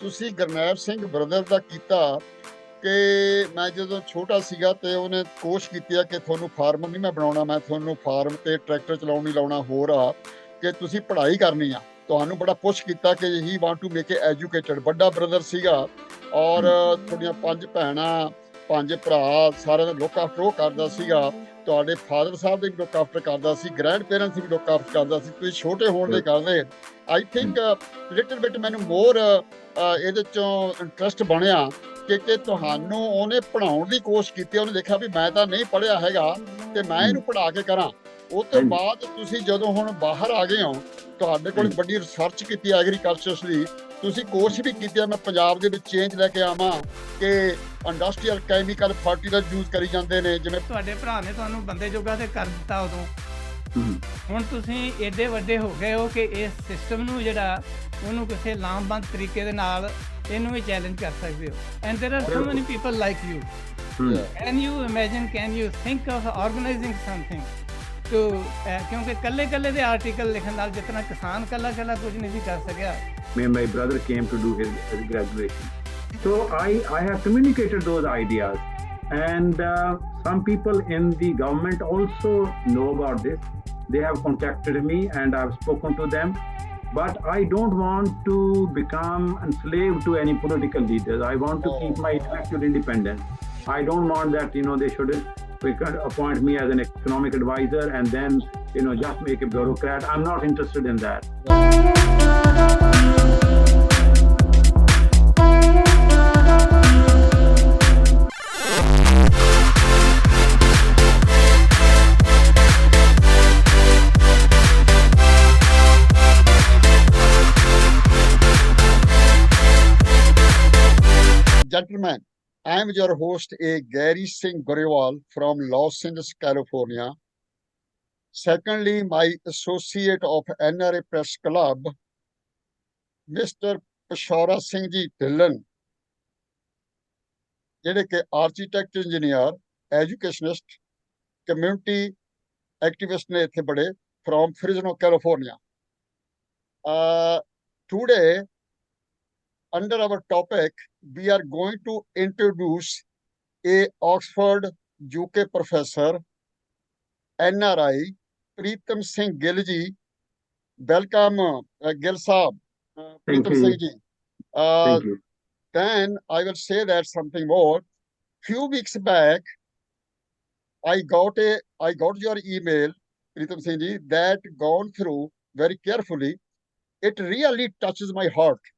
ਤੁਸੀਂ ਗੁਰਨੈਬ ਸਿੰਘ ਬ੍ਰਦਰ ਦਾ ਕੀਤਾ ਕਿ ਮੈਂ ਜਦੋਂ ਛੋਟਾ ਸੀਗਾ ਤੇ ਉਹਨੇ ਕੋਸ਼ਿਸ਼ ਕੀਤੀ ਆ ਕਿ ਤੁਹਾਨੂੰ ਫਾਰਮਰ ਨਹੀਂ ਮੈਂ ਬਣਾਉਣਾ, ਮੈਂ ਤੁਹਾਨੂੰ ਫਾਰਮ ਤੇ ਟਰੈਕਟਰ ਚਲਾਉਣ ਨਹੀਂ ਲਾਉਣਾ, ਹੋਰ ਆ ਕਿ ਤੁਸੀਂ ਪੜ੍ਹਾਈ ਕਰਨੀ ਆ। ਤੁਹਾਨੂੰ ਬੜਾ ਪੁਸ਼ ਕੀਤਾ ਕਿ he want to make a educated. ਵੱਡਾ ਬ੍ਰਦਰ ਸੀਗਾ ਔਰ ਤੁਹਾਡੀਆਂ 5 ਭੈਣਾਂ 5 ਭਰਾ, ਸਾਰਿਆਂ ਦਾ ਲੁੱਕ ਆਫਟਰ ਉਹ ਕਰਦਾ ਸੀਗਾ। ਤੁਹਾਡੇ ਫਾਦਰ ਸਾਹਿਬ ਦੇ ਵੀ ਲੁੱਕ ਆਫਟਰ ਕਰਦਾ ਸੀ, ਗ੍ਰੈਂਡ ਪੇਰੈਂਟਸ ਵੀ ਲੁੱਕ ਆਫਟਰ ਕਰਦਾ ਸੀ। ਤੁਸੀਂ ਛੋਟੇ ਹੋਣ ਦੇ ਕਰਦੇ ਆਈ ਥਿੰਕ ਲਿਟਲ ਬਿਟ ਮੈਨੂੰ ਮੋਰ ਇਹਦੇ ਚੋਂ ਇੰਟਰਸਟ ਬਣਿਆ ਕਿ ਤੁਹਾਨੂੰ ਉਹਨੇ ਪੜ੍ਹਾਉਣ ਦੀ ਕੋਸ਼ਿਸ਼ ਕੀਤੀ। ਉਹਨੇ ਦੇਖਿਆ ਵੀ ਮੈਂ ਤਾਂ ਨਹੀਂ ਪੜ੍ਹਿਆ ਹੈਗਾ ਤੇ ਮੈਂ ਇਹਨੂੰ ਪੜ੍ਹਾ ਕੇ ਕਰਾਂ। ਉਹ ਤੋਂ ਬਾਅਦ ਤੁਸੀਂ ਜਦੋਂ ਹੁਣ ਬਾਹਰ ਆ ਗਏ ਹੋ, ਤੁਹਾਡੇ ਕੋਲ ਵੱਡੀ ਰਿਸਰਚ ਕੀਤੀ ਐਗਰੀਕਲਚਰ ਦੀ, ਤੁਸੀਂ ਕੋਸ਼ਿਸ਼ ਵੀ ਕੀਤੀ ਮੈਂ ਪੰਜਾਬ ਦੇ ਵਿੱਚ ਚੇਂਜ ਲੈ ਕੇ ਆਵਾਂ ਕਿ ਇੰਡਸਟਰੀਅਲ ਕੈਮੀਕਲ ਫਰਟੀਲਾਈਜ਼ਰ ਯੂਜ਼ ਕਰੀ ਜਾਂਦੇ ਨੇ। ਜਿਵੇਂ ਤੁਹਾਡੇ ਭਰਾ ਨੇ ਤੁਹਾਨੂੰ ਬੰਦੇ ਜੋਗਾ ਤੇ ਕਰ ਦਿੱਤਾ ਉਦੋਂ, ਹੁਣ ਤੁਸੀਂ ਏਡੇ ਵੱਡੇ ਹੋ ਗਏ ਹੋ ਕਿ ਇਸ ਸਿਸਟਮ ਨੂੰ ਜਿਹੜਾ ਉਹਨੂੰ ਕਿਸੇ ਲਾਮਬੰਦ ਤਰੀਕੇ ਦੇ ਨਾਲ ਇਹਨੂੰ ਵੀ ਚੈਲੰਜ ਕਰ ਸਕਦੇ ਹੋ। ਐਂਡ ਦੇਰ are so many people like you. Can you imagine, can you think of organizing something too, ਕਿਉਂਕਿ ਕੱਲੇ ਕੱਲੇ ਦੇ ਆਰਟੀਕਲ ਲਿਖਣ ਨਾਲ ਜਿਤਨਾ ਕਿਸਾਨ ਕੱਲਾ ਕੱਲਾ ਕੁਝ ਨਹੀਂ ਸੀ ਕਰ ਸਕਿਆ। My brother came to do his graduation. So I have communicated those ideas, and some people in the government also know about this. They have contacted me and I've spoken to them. But I don't want to become enslaved to any political leaders. I want to keep my intellectual independence. I don't want that, they should appoint me as an economic advisor and then, just make a bureaucrat. I'm not interested in that. Gentlemen, I am your host, A. Gary Singh Gurewal from Los Angeles, California. Secondly, my associate of NRI Press Club, Mr. Professor Etched Dhillon, ਜਿਹੜੇ ਕਿ architect, engineer, educationist, community activist ਨੇ ਇੱਥੇ ਬੜੇ, from Fresno, California. Today, under our topic, we are going to introduce a Oxford UK professor, NRI, Pritam Singh Gill ji. Welcome, Gill Saab. Pritam Singh ji. Thank you. Then I will say that something more. Few weeks back, I got your email, Pritam Singh ji, that gone through very carefully. It really touches my heart.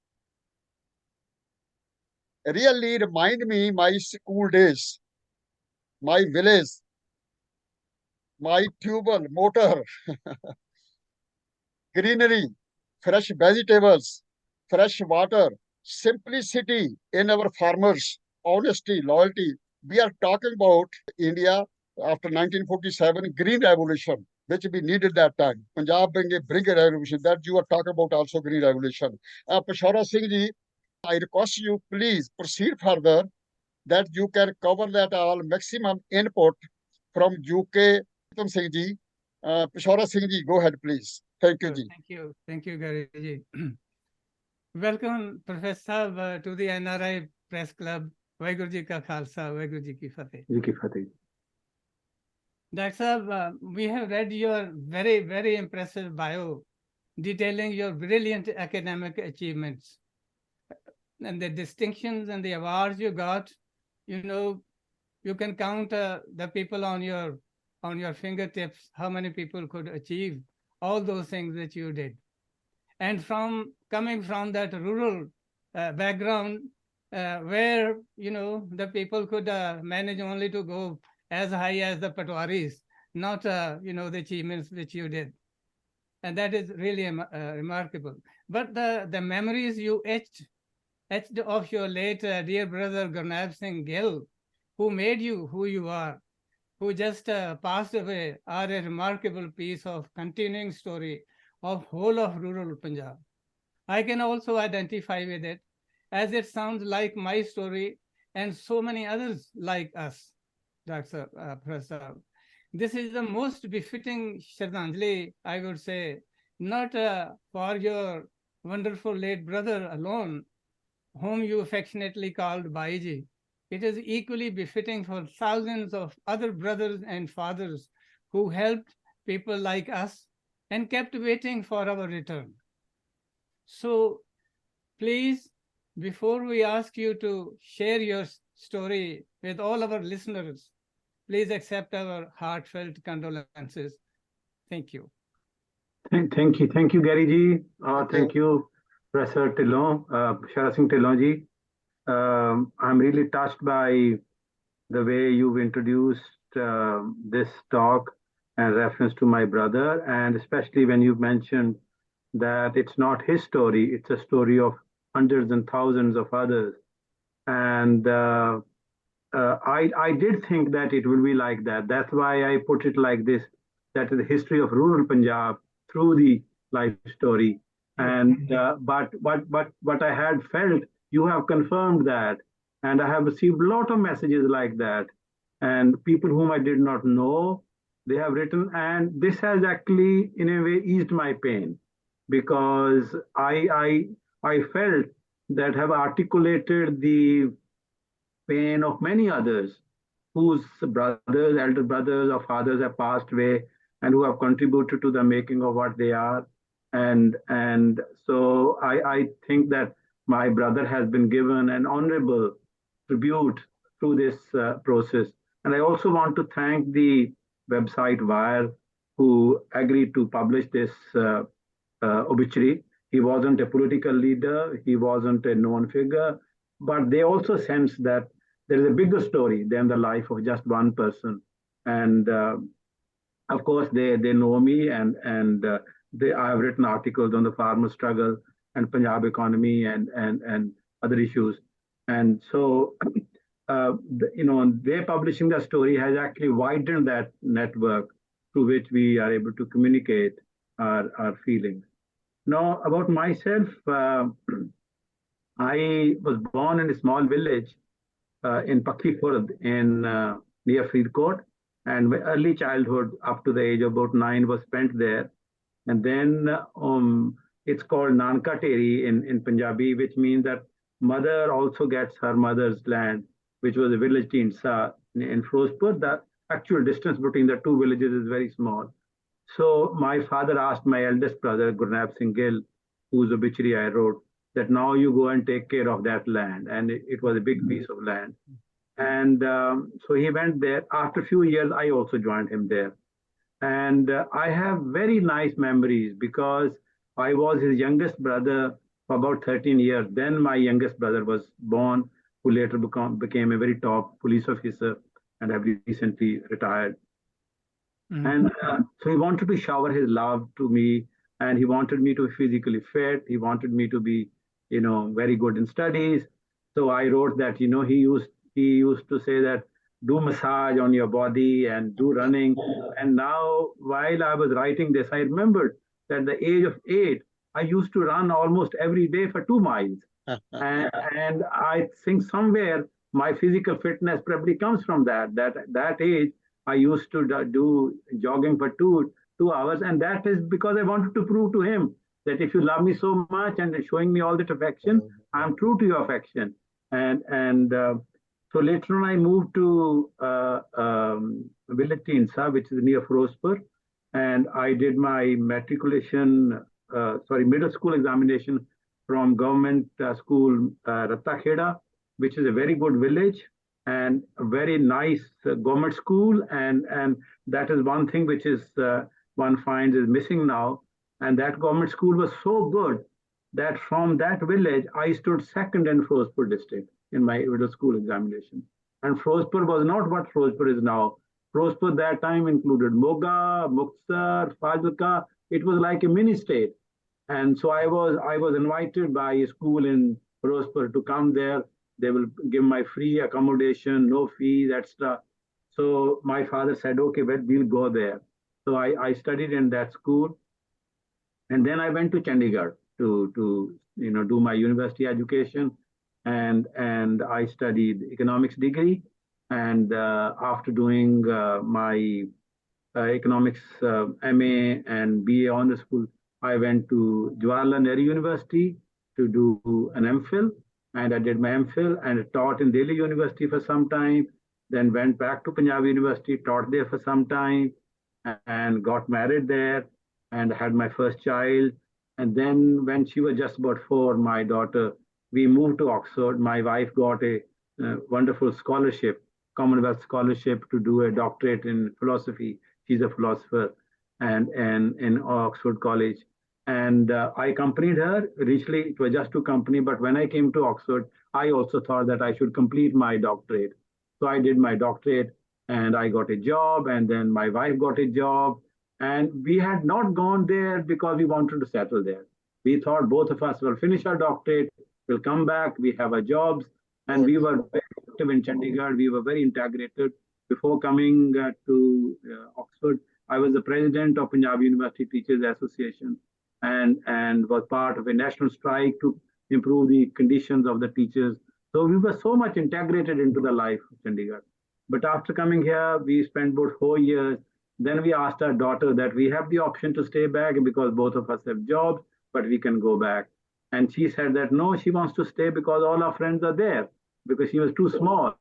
Really remind me my school days, my village, my tubal, motor, greenery, fresh vegetables, fresh water, simplicity in our farmers, honesty, loyalty. We are talking about India after 1947, green revolution, which we needed that time. Punjab bring a revolution. That you are talking about also green revolution. Professor Singh ji, I request you please proceed further, that you can cover that all maximum input from UK. Pritam Singh ji, Professor Singh ji, go ahead please. Thank you ji. Thank you Gary ji. Welcome Professor to the NRI Press Club. Waheguru ji ka Khalsa, Waheguru ji ki Fateh. Ji ki Fateh. Dr. Sahab, we have read your very, very impressive bio detailing your brilliant academic achievements and the distinctions and the awards you got. You can count the people on your fingertips, how many people could achieve all those things that you did. And coming from that rural background, where the people could manage only to go as high as the Patwaris, not the achievements which you did. And that is really remarkable. But the memories you etched of your late dear brother Gurnab Singh Gill, who made you who you are, who just passed away, are a remarkable piece of continuing story of whole of rural Punjab. I can also identify with it, as it sounds like my story and so many others like us, Dr. Professor. This is the most befitting Shraddhanjali, I would say, not for your wonderful late brother alone, whom you affectionately called Baiji, it is equally befitting for thousands of other brothers and fathers who helped people like us and kept waiting for our return. So please, before we ask you to share your story with all our listeners, please accept our heartfelt condolences. Thank you. Thank you, Gary ji. Thank Thank you. you, Professor Tillon, Shara Singh Tillon ji. I'm really touched by the way you've introduced this talk and reference to my brother, and especially when you mentioned that it's not his story, it's a story of hundreds and thousands of others. And I did think that it will be like that. That's why I put it like this, that is the history of rural Punjab through the life story. And but I had felt you have confirmed that, and I have received a lot of messages like that, and people whom I did not know, they have written, and this has actually in a way eased my pain, because I felt that have articulated the pain of many others whose brothers, elder brothers, or fathers have passed away and who have contributed to the making of what they are. And so I think that my brother has been given an honorable tribute through this process. And I also want to thank the website Wire, who agreed to publish this obituary. He wasn't a political leader, he wasn't a known figure, but they also sense that there is a bigger story than the life of just one person. And of course, they know me, and I have written articles on the farmer struggle and Punjab economy and other issues. And so, their publishing the story has actually widened that network through which we are able to communicate our feelings. Now, about myself, I was born in a small village in Pakhipurd in near Faridkot, and my early childhood up to the age of about 9 was spent there. And then it's called Nanka Teri in Punjabi, which means that mother also gets her mother's land, which was a village Tinsa in Firozpur. The actual distance between the two villages is very small. So my father asked my eldest brother, Gurnab Singh Gill, whose obituary I wrote, that now you go and take care of that land. And it was a big piece of land. And so he went there. After a few years, I also joined him there. And I have very nice memories because I was his youngest brother for about 13 years. Then my youngest brother was born, who later became a very top police officer and have recently retired. And so he wanted to shower his love to me, and he wanted me to be physically fit. He wanted me to be, very good in studies. So I wrote that, he used to say that do massage on your body and do running. And now, while I was writing this, I remembered that at the age of 8, I used to run almost every day for 2 miles. and I think somewhere my physical fitness probably comes from that age. I used to do jogging for two hours, and that is because I wanted to prove to him that if you love me so much and showing me all that affection, I'm true to your affection. And so later on, I moved to village Tinsa, which is near Firozpur, and I did my middle school examination from government school Rattakheda, which is a very good village and a very nice government school. And that is one thing which is one finds is missing now. And that government school was so good that from that village, I stood second in Firozpur district in my middle school examination. And Firozpur was not what Firozpur is now. Firozpur that time included Moga, Muktsar, Fazilka. It was like a mini state. And so I was invited by a school in Firozpur to come there. They will give my free accommodation, no fees, etc. So my father said, okay, well, we'll go there. So I studied in that school. And then I went to Chandigarh to do my university education. And I studied economics degree. And after doing my economics MA and BA honors school, I went to Jawaharlal Nehru University to do an MPhil. and I did my MPhil and taught in Delhi University for some time. Then went back to Punjab University, taught there for some time, and got married there, and had my first child. And then when she was just about 4, my daughter, we moved to Oxford. My wife got a wonderful scholarship, Commonwealth scholarship, to do a doctorate in philosophy. She's a philosopher, and in Oxford College. And I accompanied her. Initially, it was just to accompany, but when I came to Oxford, I also thought that I should complete my doctorate. So I did my doctorate, and I got a job, and then my wife got a job. And we had not gone there because we wanted to settle there. We thought both of us will finish our doctorate, we'll come back, we have our jobs, and we were very active in Chandigarh. We were very integrated. Before coming to Oxford, I was the president of Punjab University Teachers Association, and was part of a national strike to improve the conditions of the teachers. So we were so much integrated into the life of Chandigarh. But after coming here, we spent about 4 years. Then we asked our daughter that we have the option to stay back because both of us have jobs, but we can go back. And she said that no, she wants to stay because all our friends are there, because she was too small.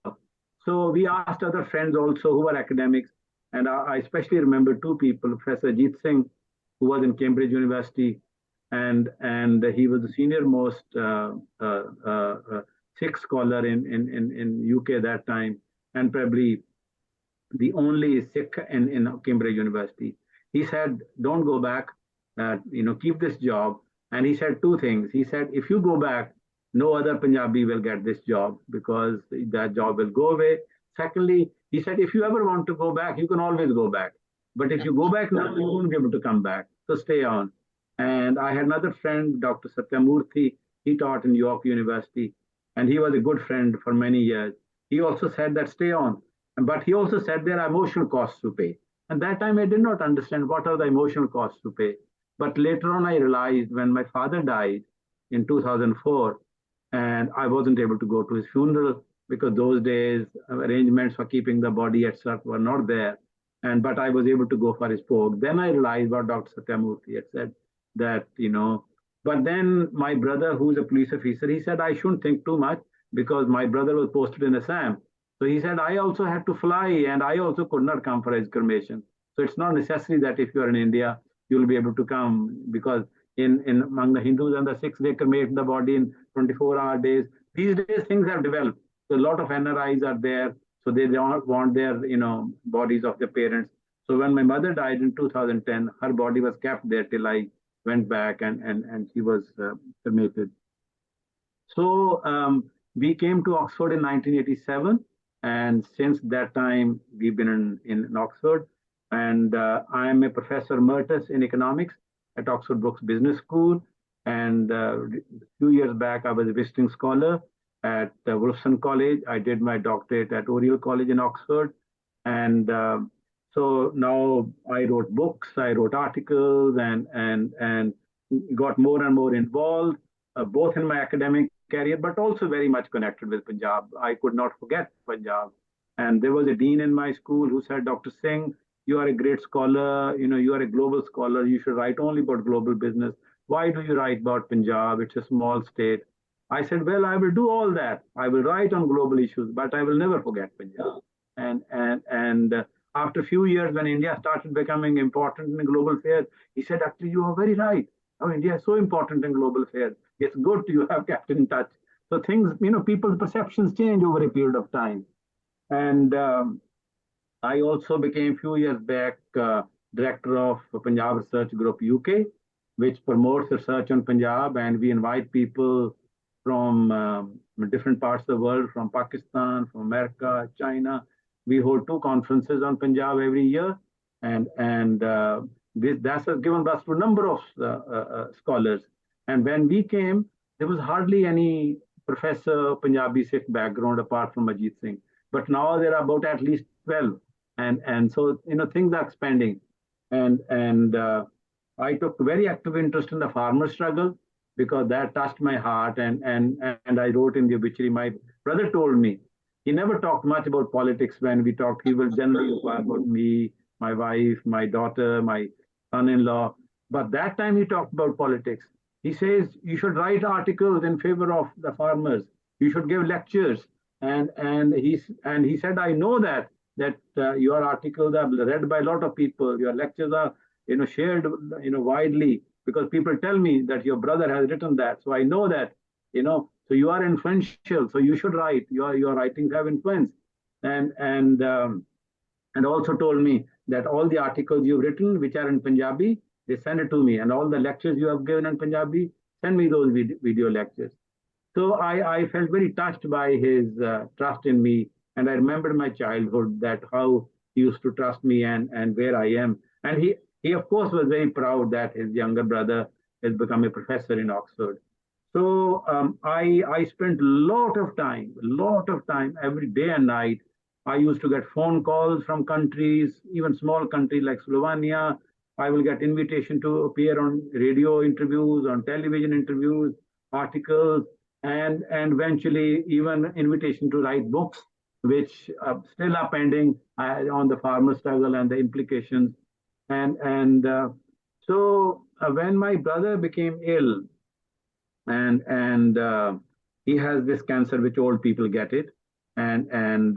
So we asked other friends also who were academics. And I especially remember 2 people, Professor Etched, who was in Cambridge University, and he was the senior most Sikh scholar in UK that time, and probably the only Sikh in Cambridge University. He said, don't go back, keep this job. And he said 2 things. He said, if you go back, no other Punjabi will get this job because that job will go away. Secondly, he said, if you ever want to go back, you can always go back. But if you go back now, you won't be able to come back. So stay on. And I had another friend, Dr. Satyamurthy. He taught in York University, and he was a good friend for many years. He also said that stay on. But he also said there are emotional costs to pay. And that time I did not understand what are the emotional costs to pay. But later on, I realized when my father died in 2004, and I wasn't able to go to his funeral because those days arrangements for keeping the body, etc., were not there. But I was able to go for his poke. Then I realized what Dr. Satyamurthy had said, that, but then my brother, who's a police officer, he said, I shouldn't think too much because my brother was posted in Assam. So he said, I also had to fly and I also could not come for his cremation. So it's not necessary that if you're in India, you'll be able to come, because in among the Hindus and the Sikhs, they cremate the body in 24-hour days. These days, things have developed. So a lot of NRIs are there. So they don't want their, bodies of their parents. So when my mother died in 2010, her body was kept there till I went back and she was cremated. So we came to Oxford in 1987. And since that time, we've been in Oxford. And I am a professor emeritus in economics at Oxford Brookes Business School. And a few years back, I was a visiting scholar at Wolfson College. I did my doctorate at Oriel College in Oxford. And so now I wrote books, I wrote articles, and got more and more involved, both in my academic career, but also very much connected with Punjab. I could not forget Punjab. And there was a dean in my school who said, Dr. Singh, you are a great scholar, you are a global scholar, you should write only about global business. Why do you write about Punjab? It's a small state. I said, well, I will do all that. I will write on global issues, but I will never forget Punjab. And after a few years, when India started becoming important in global affairs, he said, actually, you are very right. Oh, India is so important in global affairs. It's good to have kept in touch. So things, people's perceptions change over a period of time. And I also became a few years back director of Punjab Research Group UK, which promotes research on Punjab, and we invite people from different parts of the world, from Pakistan, from America, China. We hold 2 conferences on Punjab every year, and that has given us to a number of scholars. And when we came, there was hardly any professor Punjabi Sikh background apart from Ajit Singh. But now there are about at least 12, and so things are expanding. And I took very active interest in the farmer struggle because that touched my heart. And I wrote in the obituary. My brother told me he never talked much about politics when we talked. He will generally inquire about me, my wife, my daughter, my son-in-law. But that time he talked about politics. He says you should write articles in favor of the farmers. You should give lectures. And he said, I know that your articles are read by a lot of people. Your lectures are shared widely, because people tell me that your brother has written that. So I know that so you are influential. So you should write. Your writings have influence. And also told me that all the articles you've written, which are in Punjabi, they send it to me. And all the lectures you have given in Punjabi, send me those video lectures. So I felt very touched by his trust in me. And I remembered my childhood, that how he used to trust me and where I am. And he of course, was very proud that his younger brother has become a professor in Oxford. So I spent a lot of time every day and night. I used to get phone calls from countries, even small countries like Slovenia. I will get invitation to appear on radio interviews, on television interviews, articles, and eventually even invitation to write books, which still are pending on the farmer struggle and the implications. And when my brother became ill, and he has this cancer which old people get it, and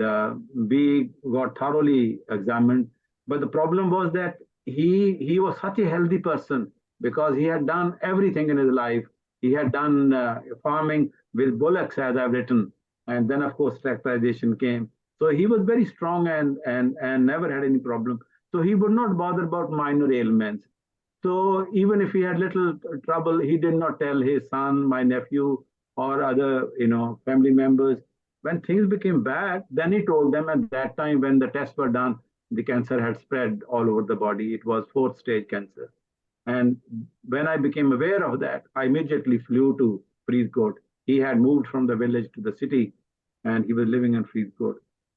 we got thoroughly examined. But the problem was that he was such a healthy person, because he had done everything in his life. He had done farming with bullocks, as I've written, and then of course tractorization came. So he was very strong and never had any problem. So he would not bother about minor ailments. So even if he had little trouble, he did not tell his son, my nephew, or other, family members. When things became bad, then he told them. At that time, when the tests were done, the cancer had spread all over the body. It was 4th stage cancer. And when I became aware of that, I immediately flew to Freethcourt. He had moved from the village to the city, and he was living in Freethcourt.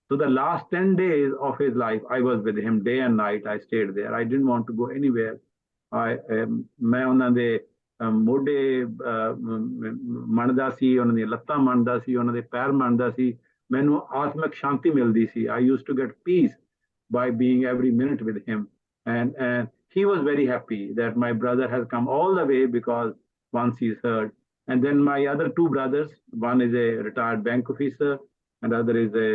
So the last 10 days of his life, I was with him day and night. I stayed there. I didn't want to go anywhere. ਮੈਂ ਉਹਨਾਂ ਦੇ ਮੋਢੇ ਮੰਨਦਾ ਸੀ, ਉਹਨਾਂ ਦੀਆਂ ਲੱਤਾਂ ਮੰਨਦਾ ਸੀ, ਉਹਨਾਂ ਦੇ ਪੈਰ ਮੰਨਦਾ ਸੀ। ਮੈਨੂੰ ਆਤਮਿਕ ਸ਼ਾਂਤੀ ਮਿਲਦੀ ਸੀ। I used to get peace by being every minute with him. And he was very happy that my brother has come all the way, because once he's heard. And then my other 2 brothers, one is a retired bank officer, and other is a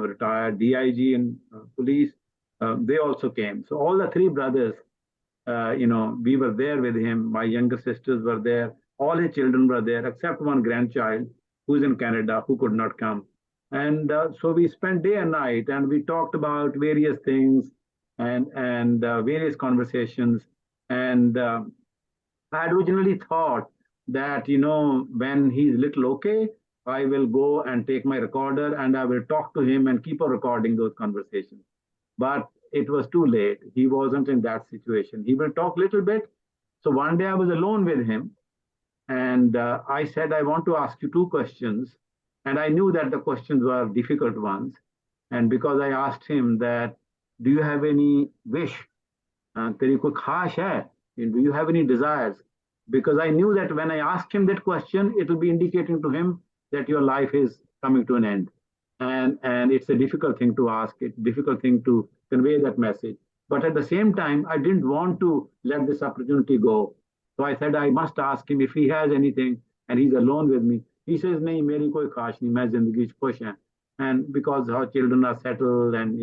retired DIG in police. They also came. So all the 3 brothers, we were there with him. My younger sisters were there. All his children were there, except one grandchild who's in Canada, who could not come. And so we spent day and night, and we talked about various things and various conversations. And I had originally thought that, when he's little okay, I will go and take my recorder and I will talk to him and keep on recording those conversations. But it was too late. He wasn't in that situation. He will talk a little bit. So one day I was alone with him, and I said, I want to ask you 2 questions. And I knew that the questions were difficult ones. And because I asked him that, do you have any wish? Do you have any desires? Because I knew that when I asked him that question, it will be indicating to him that your life is coming to an end. And it's a difficult thing to ask. It's a difficult thing to convey that message. But at the same time, I didn't want to let this opportunity go. So I said, I must ask him if he has anything, and he's alone with me. He says, nahi, meri koi khash nahi, main zindagi ch khush hain. And because our children are settled, and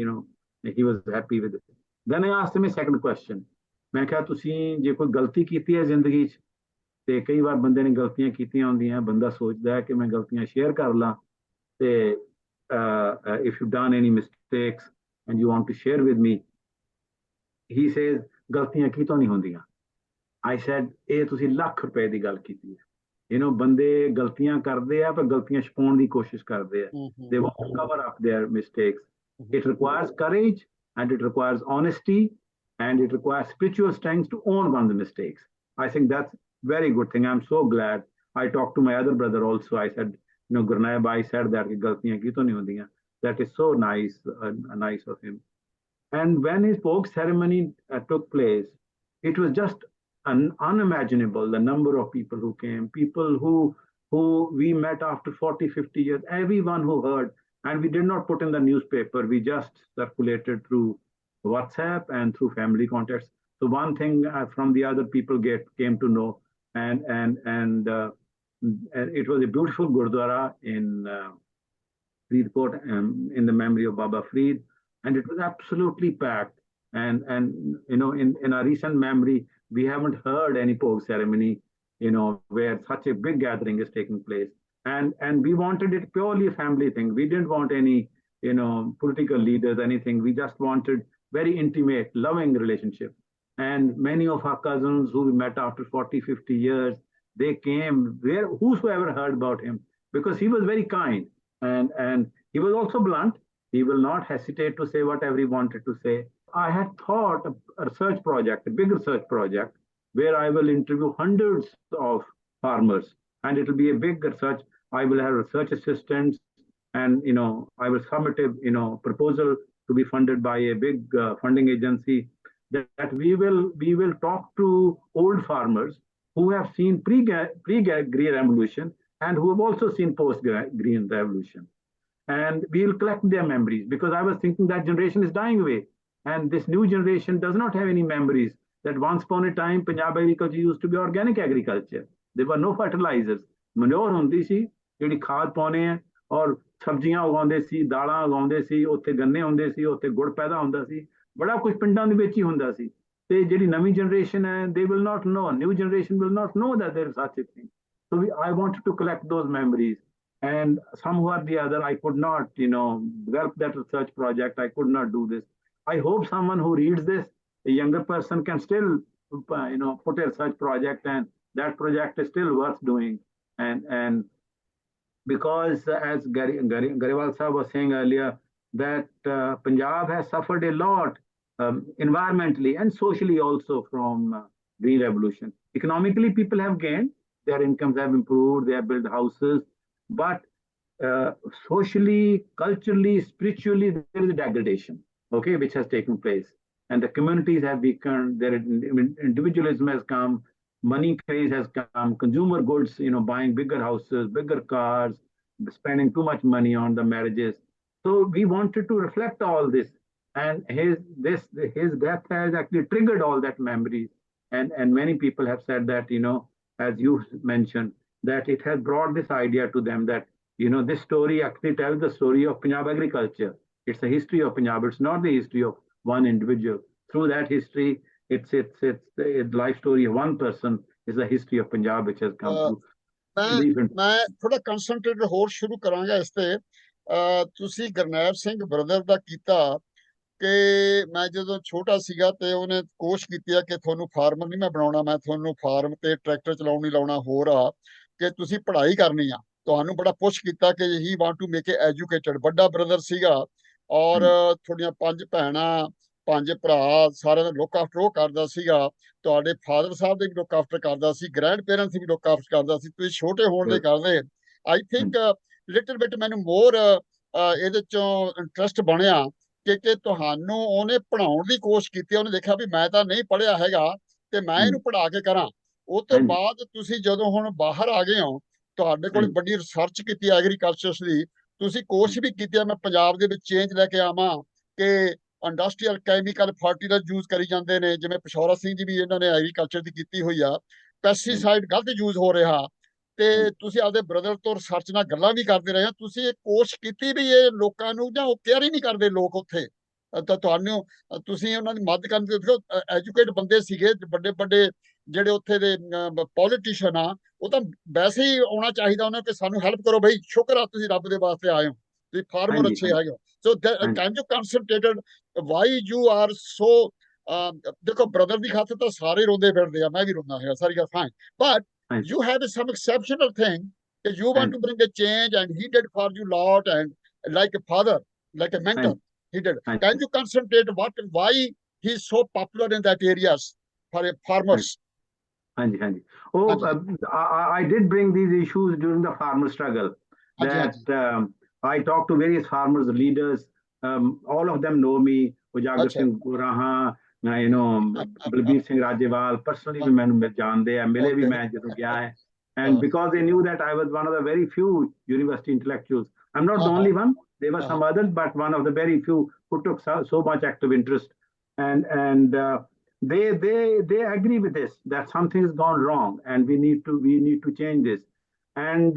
he was happy with it. Then I asked him a second question. मैं कहा तुसी जे कोई गलती कीती है जिंदगी च, ते कई बार बंदे ने गलतियां कीतियां होंदियां, बंदा सोचदा है कि मैं गलतियां शेयर कर ला, ते if you've done any mistakes and you want to share with me. He says, ਗਲਤੀਆਂ ਕਿਤੋਂ ਨਹੀਂ ਹੁੰਦੀਆਂ. I said, ਇਹ ਤੁਸੀਂ ਲੱਖ ਰੁਪਏ ਦੀ ਗੱਲ ਕੀਤੀ ਹੈ. ਬੰਦੇ ਗਲਤੀਆਂ ਕਰਦੇ ਆ, ਪਰ ਗਲਤੀਆਂ ਛੁਪਾਉਣ ਦੀ ਕੋਸ਼ਿਸ਼ ਕਰਦੇ ਆ. They want to cover up their mistakes. It requires courage, and it requires honesty, and it requires spiritual strength to own one's mistakes. I think that's very good thing. I'm so glad. I talked to my other brother also. I said, Gurnaib, I said that galtiyan kitun nahi hondiyan. That is so nice, nice of him. And when his folk ceremony took place, it was just unimaginable, the number of people who came, people who we met after 40, 50 years, everyone who heard. And we did not put in the newspaper. We just circulated through WhatsApp and through family contacts. So one thing from the other people came to know. And it was a beautiful Gurdwara in Faridkot, in the memory of Baba Farid, and it was absolutely packed. And in our recent memory, we haven't heard any Pog ceremony, where such a big gathering is taking place. And we wanted it purely a family thing. We didn't want any, political leaders, anything. We just wanted very intimate, loving relationship. And many of our cousins who we met after 40, 50 years, they came, whosoever heard about him, because he was very kind. And he was also blunt. He will not hesitate to say whatever he wanted to say. I had thought a research project, a big research project, where I will interview hundreds of farmers, and it will be a big research. I will have research assistants, and I will submit a proposal to be funded by a big funding agency. That we will talk to old farmers who have seen pre-green revolution and who have also seen post-green revolution. And we'll collect their memories, because I was thinking that generation is dying away. And this new generation does not have any memories that once upon a time, Punjab agriculture used to be organic agriculture. There were no fertilizers. Manure ਹੁੰਦੀ ਸੀ, ਜਿਹੜੀ ਖਾਦ ਪਾਉਣੇ ਆ, ਔਰ ਸਬਜ਼ੀਆਂ ਉਗਾਉਂਦੇ ਸੀ, ਦਾਲਾਂ ਉਗਾਉਂਦੇ ਸੀ, ਉੱਥੇ ਗੰਨੇ ਹੁੰਦੇ ਸੀ, ਉੱਥੇ ਗੁੜ ਪੈਦਾ ਹੁੰਦਾ ਸੀ, ਬੜਾ ਕੁਝ ਪਿੰਡਾਂ ਦੇ ਵਿੱਚ ਹੀ ਹੁੰਦਾ ਸੀ। ਤੇ ਜਿਹੜੀ ਨਵੀਂ generation ਹੈ, they will not know, new generation will not know that there is such a thing. So I wanted to collect those memories. And somehow or the other, I could not, develop that research project. I could not do this. I hope someone who reads this, a younger person, can still, put a research project, and that project is still worth doing. And because, as Gariwal Sahab was saying earlier, that Punjab has suffered a lot environmentally and socially also from green revolution. Economically, people have gained, their incomes have improved, they have built houses, but socially, culturally, spiritually, there is a degradation, okay, which has taken place. And the communities have weakened, their individualism has come, money craze has come, consumer goods, buying bigger houses, bigger cars, spending too much money on the marriages. So we wanted to reflect all this. And his death has actually triggered all that memories. And many people have said that, as you mentioned, that it has brought this idea to them that, this story actually tells the story of Punjab agriculture. It's a history of Punjab. It's not the history of one individual. Through that history, it's the life story of one person is the history of Punjab, which has come through. ਮੈਂ ਥੋੜਾ ਕੰਸੈਂਟਰੇਟ ਹੋਰ ਸ਼ੁਰੂ ਕਰਾਂਗਾ ਇਸ ਤੇ। ਤੁਸੀਂ ਗੁਰਨੈਬ Singh brother ਦਾ ਕੀਤਾ ਕਿ ਮੈਂ ਜਦੋਂ ਛੋਟਾ ਸੀਗਾ ਤੇ ਉਹਨੇ ਕੋਸ਼ਿਸ਼ ਕੀਤੀ ਆ ਕਿ ਤੁਹਾਨੂੰ ਫਾਰਮਰ ਨਹੀਂ ਮੈਂ ਬਣਾਉਣਾ, ਮੈਂ ਤੁਹਾਨੂੰ ਫਾਰਮ ਤੇ ਟਰੈਕਟਰ ਚਲਾਉਣ ਨਹੀਂ ਲਾਉਣਾ, ਹੋਰ ਆ ਕਿ ਤੁਸੀਂ ਪੜ੍ਹਾਈ ਕਰਨੀ ਆ। ਤੁਹਾਨੂੰ ਬੜਾ ਪੁਸ਼ ਕੀਤਾ ਕਿ he want to make educated. ਵੱਡਾ ਬ੍ਰਦਰ ਸੀਗਾ, ਔਰ ਤੁਹਾਡੀਆਂ 5 ਭੈਣਾਂ 5 ਭਰਾ, ਸਾਰਿਆਂ ਦਾ ਲੁੱਕ ਆਫਟਰ ਉਹ ਕਰਦਾ ਸੀਗਾ। ਤੁਹਾਡੇ ਫਾਦਰ ਸਾਹਿਬ ਦੇ ਵੀ ਲੁੱਕ ਆਫਟਰ ਕਰਦਾ ਸੀ, ਗ੍ਰੈਂਡ ਪੇਰੈਂਟਸ ਦੀ ਵੀ ਲੁੱਕ ਆਫਟਰ ਕਰਦਾ ਸੀ। ਤੁਸੀਂ ਛੋਟੇ ਹੋਣ ਦੇ ਕਰਦੇ ਆਈ ਥਿੰਕ ਲਿਟਲ ਬਿਟ ਮੈਨੂੰ ਮੋਰ ਇਹਦੇ ਚੋਂ ਇੰਟਰਸਟ ਬਣਿਆ ਕਿ ਤੁਹਾਨੂੰ ਉਹਨੇ ਪੜ੍ਹਾਉਣ ਦੀ ਕੋਸ਼ਿਸ਼ ਕੀਤੀ। ਉਹਨੇ ਦੇਖਿਆ ਵੀ ਮੈਂ ਤਾਂ ਨਹੀਂ ਪੜ੍ਹਿਆ ਹੈਗਾ ਤੇ ਮੈਂ ਇਹਨੂੰ ਪੜ੍ਹਾ ਕੇ ਕਰਾਂ। ਉਹ ਤੋਂ ਬਾਅਦ ਤੁਸੀਂ ਜਦੋਂ ਹੁਣ ਬਾਹਰ ਆ ਗਏ ਹੋ, ਤੁਹਾਡੇ ਕੋਲ ਵੱਡੀ ਰਿਸਰਚ ਕੀਤੀ ਐਗਰੀਕਲਚਰ ਦੀ, ਤੁਸੀਂ ਕੋਸ਼ਿਸ਼ ਵੀ ਕੀਤੀ ਆ ਮੈਂ ਪੰਜਾਬ ਦੇ ਵਿੱਚ ਚੇਂਜ ਲੈ ਕੇ ਆਵਾਂ ਕਿ ਇੰਡਸਟਰੀਅਲ ਕੈਮੀਕਲ ਫਰਟੀਲਾਈਜ਼ਰ ਯੂਜ਼ ਕਰੀ ਜਾਂਦੇ ਨੇ, ਜਿਵੇਂ ਪਿਸ਼ੌਰਾ ਸਿੰਘ ਜੀ ਵੀ ਇਹਨਾਂ ਨੇ ਐਗਰੀਕਲਚਰ ਦੀ ਕੀਤੀ ਹੋਈ ਆ, ਪੈਸਟੀਸਾਈਡ ਗਲਤ ਯੂਜ਼ ਹੋ ਰਿਹਾ। ਤੇ ਤੁਸੀਂ ਆਪਦੇ ਬ੍ਰਦਰ ਤੋਂ ਰਿਸਰਚ ਨਾਲ ਗੱਲਾਂ ਵੀ ਕਰਦੇ ਰਹੇ। ਤੁਸੀਂ ਇਹ ਕੋਸ਼ਿਸ਼ ਕੀਤੀ ਵੀ ਇਹ ਲੋਕਾਂ ਨੂੰ, ਜਾਂ ਉਹ ਕੇਅਰ ਹੀ ਨਹੀਂ ਕਰਦੇ ਲੋਕ ਉੱਥੇ, ਤਾਂ ਤੁਹਾਨੂੰ ਤੁਸੀਂ ਉਹਨਾਂ ਦੀ ਮਦਦ ਕਰਨ ਦੇ। ਦੇਖੋ ਐਜੂਕੇਟ ਬੰਦੇ ਸੀਗੇ, ਵੱਡੇ ਵੱਡੇ ਜਿਹੜੇ ਉੱਥੇ ਦੇ ਪੋਲੀਟੀਸ਼ੀਅਨ ਆ, ਉਹ ਤਾਂ ਵੈਸੇ ਹੀ ਆਉਣਾ ਚਾਹੀਦਾ ਉਹਨਾਂ ਕਿ ਸਾਨੂੰ ਹੈਲਪ ਕਰੋ ਬਈ, ਸ਼ੁਕਰ ਆ ਤੁਸੀਂ ਰੱਬ ਦੇ ਵਾਸਤੇ ਆਏ ਹੋ, ਤੁਸੀਂ ਫਾਰਮਰ ਅੱਛੇ ਹੈਗੇ ਹੋ। So can you concentrated why you are so. ਦੇਖੋ ਬ੍ਰਦਰ ਦੀ ਖਾਤਰ ਤਾਂ ਸਾਰੇ ਰੋਂਦੇ ਫਿਰਦੇ ਆ, ਮੈਂ ਵੀ ਰੋਂਦਾ ਹੈਗਾ, ਸਾਰੀ ਗੱਲ fine, but you have some exceptional thing that you want to bring a change, and he did for you lot, and like a father, like a mentor, he did. Can you concentrate why he's so popular in that areas for farmers? Hanji. I did bring these issues during the farmer struggle. That I talked to various farmers, leaders. All of them know me. Ujagar Singh Raha, Balbir Singh Rajewal, personally भी मैंने जानते हैं, मिले भी मैं जरूर गया है, and because they knew that I was one of the very few university intellectuals. I'm not the only one. There were some others, but one of the very few who took so much active interest, and they agree with this, that something has gone wrong and we need to change this. And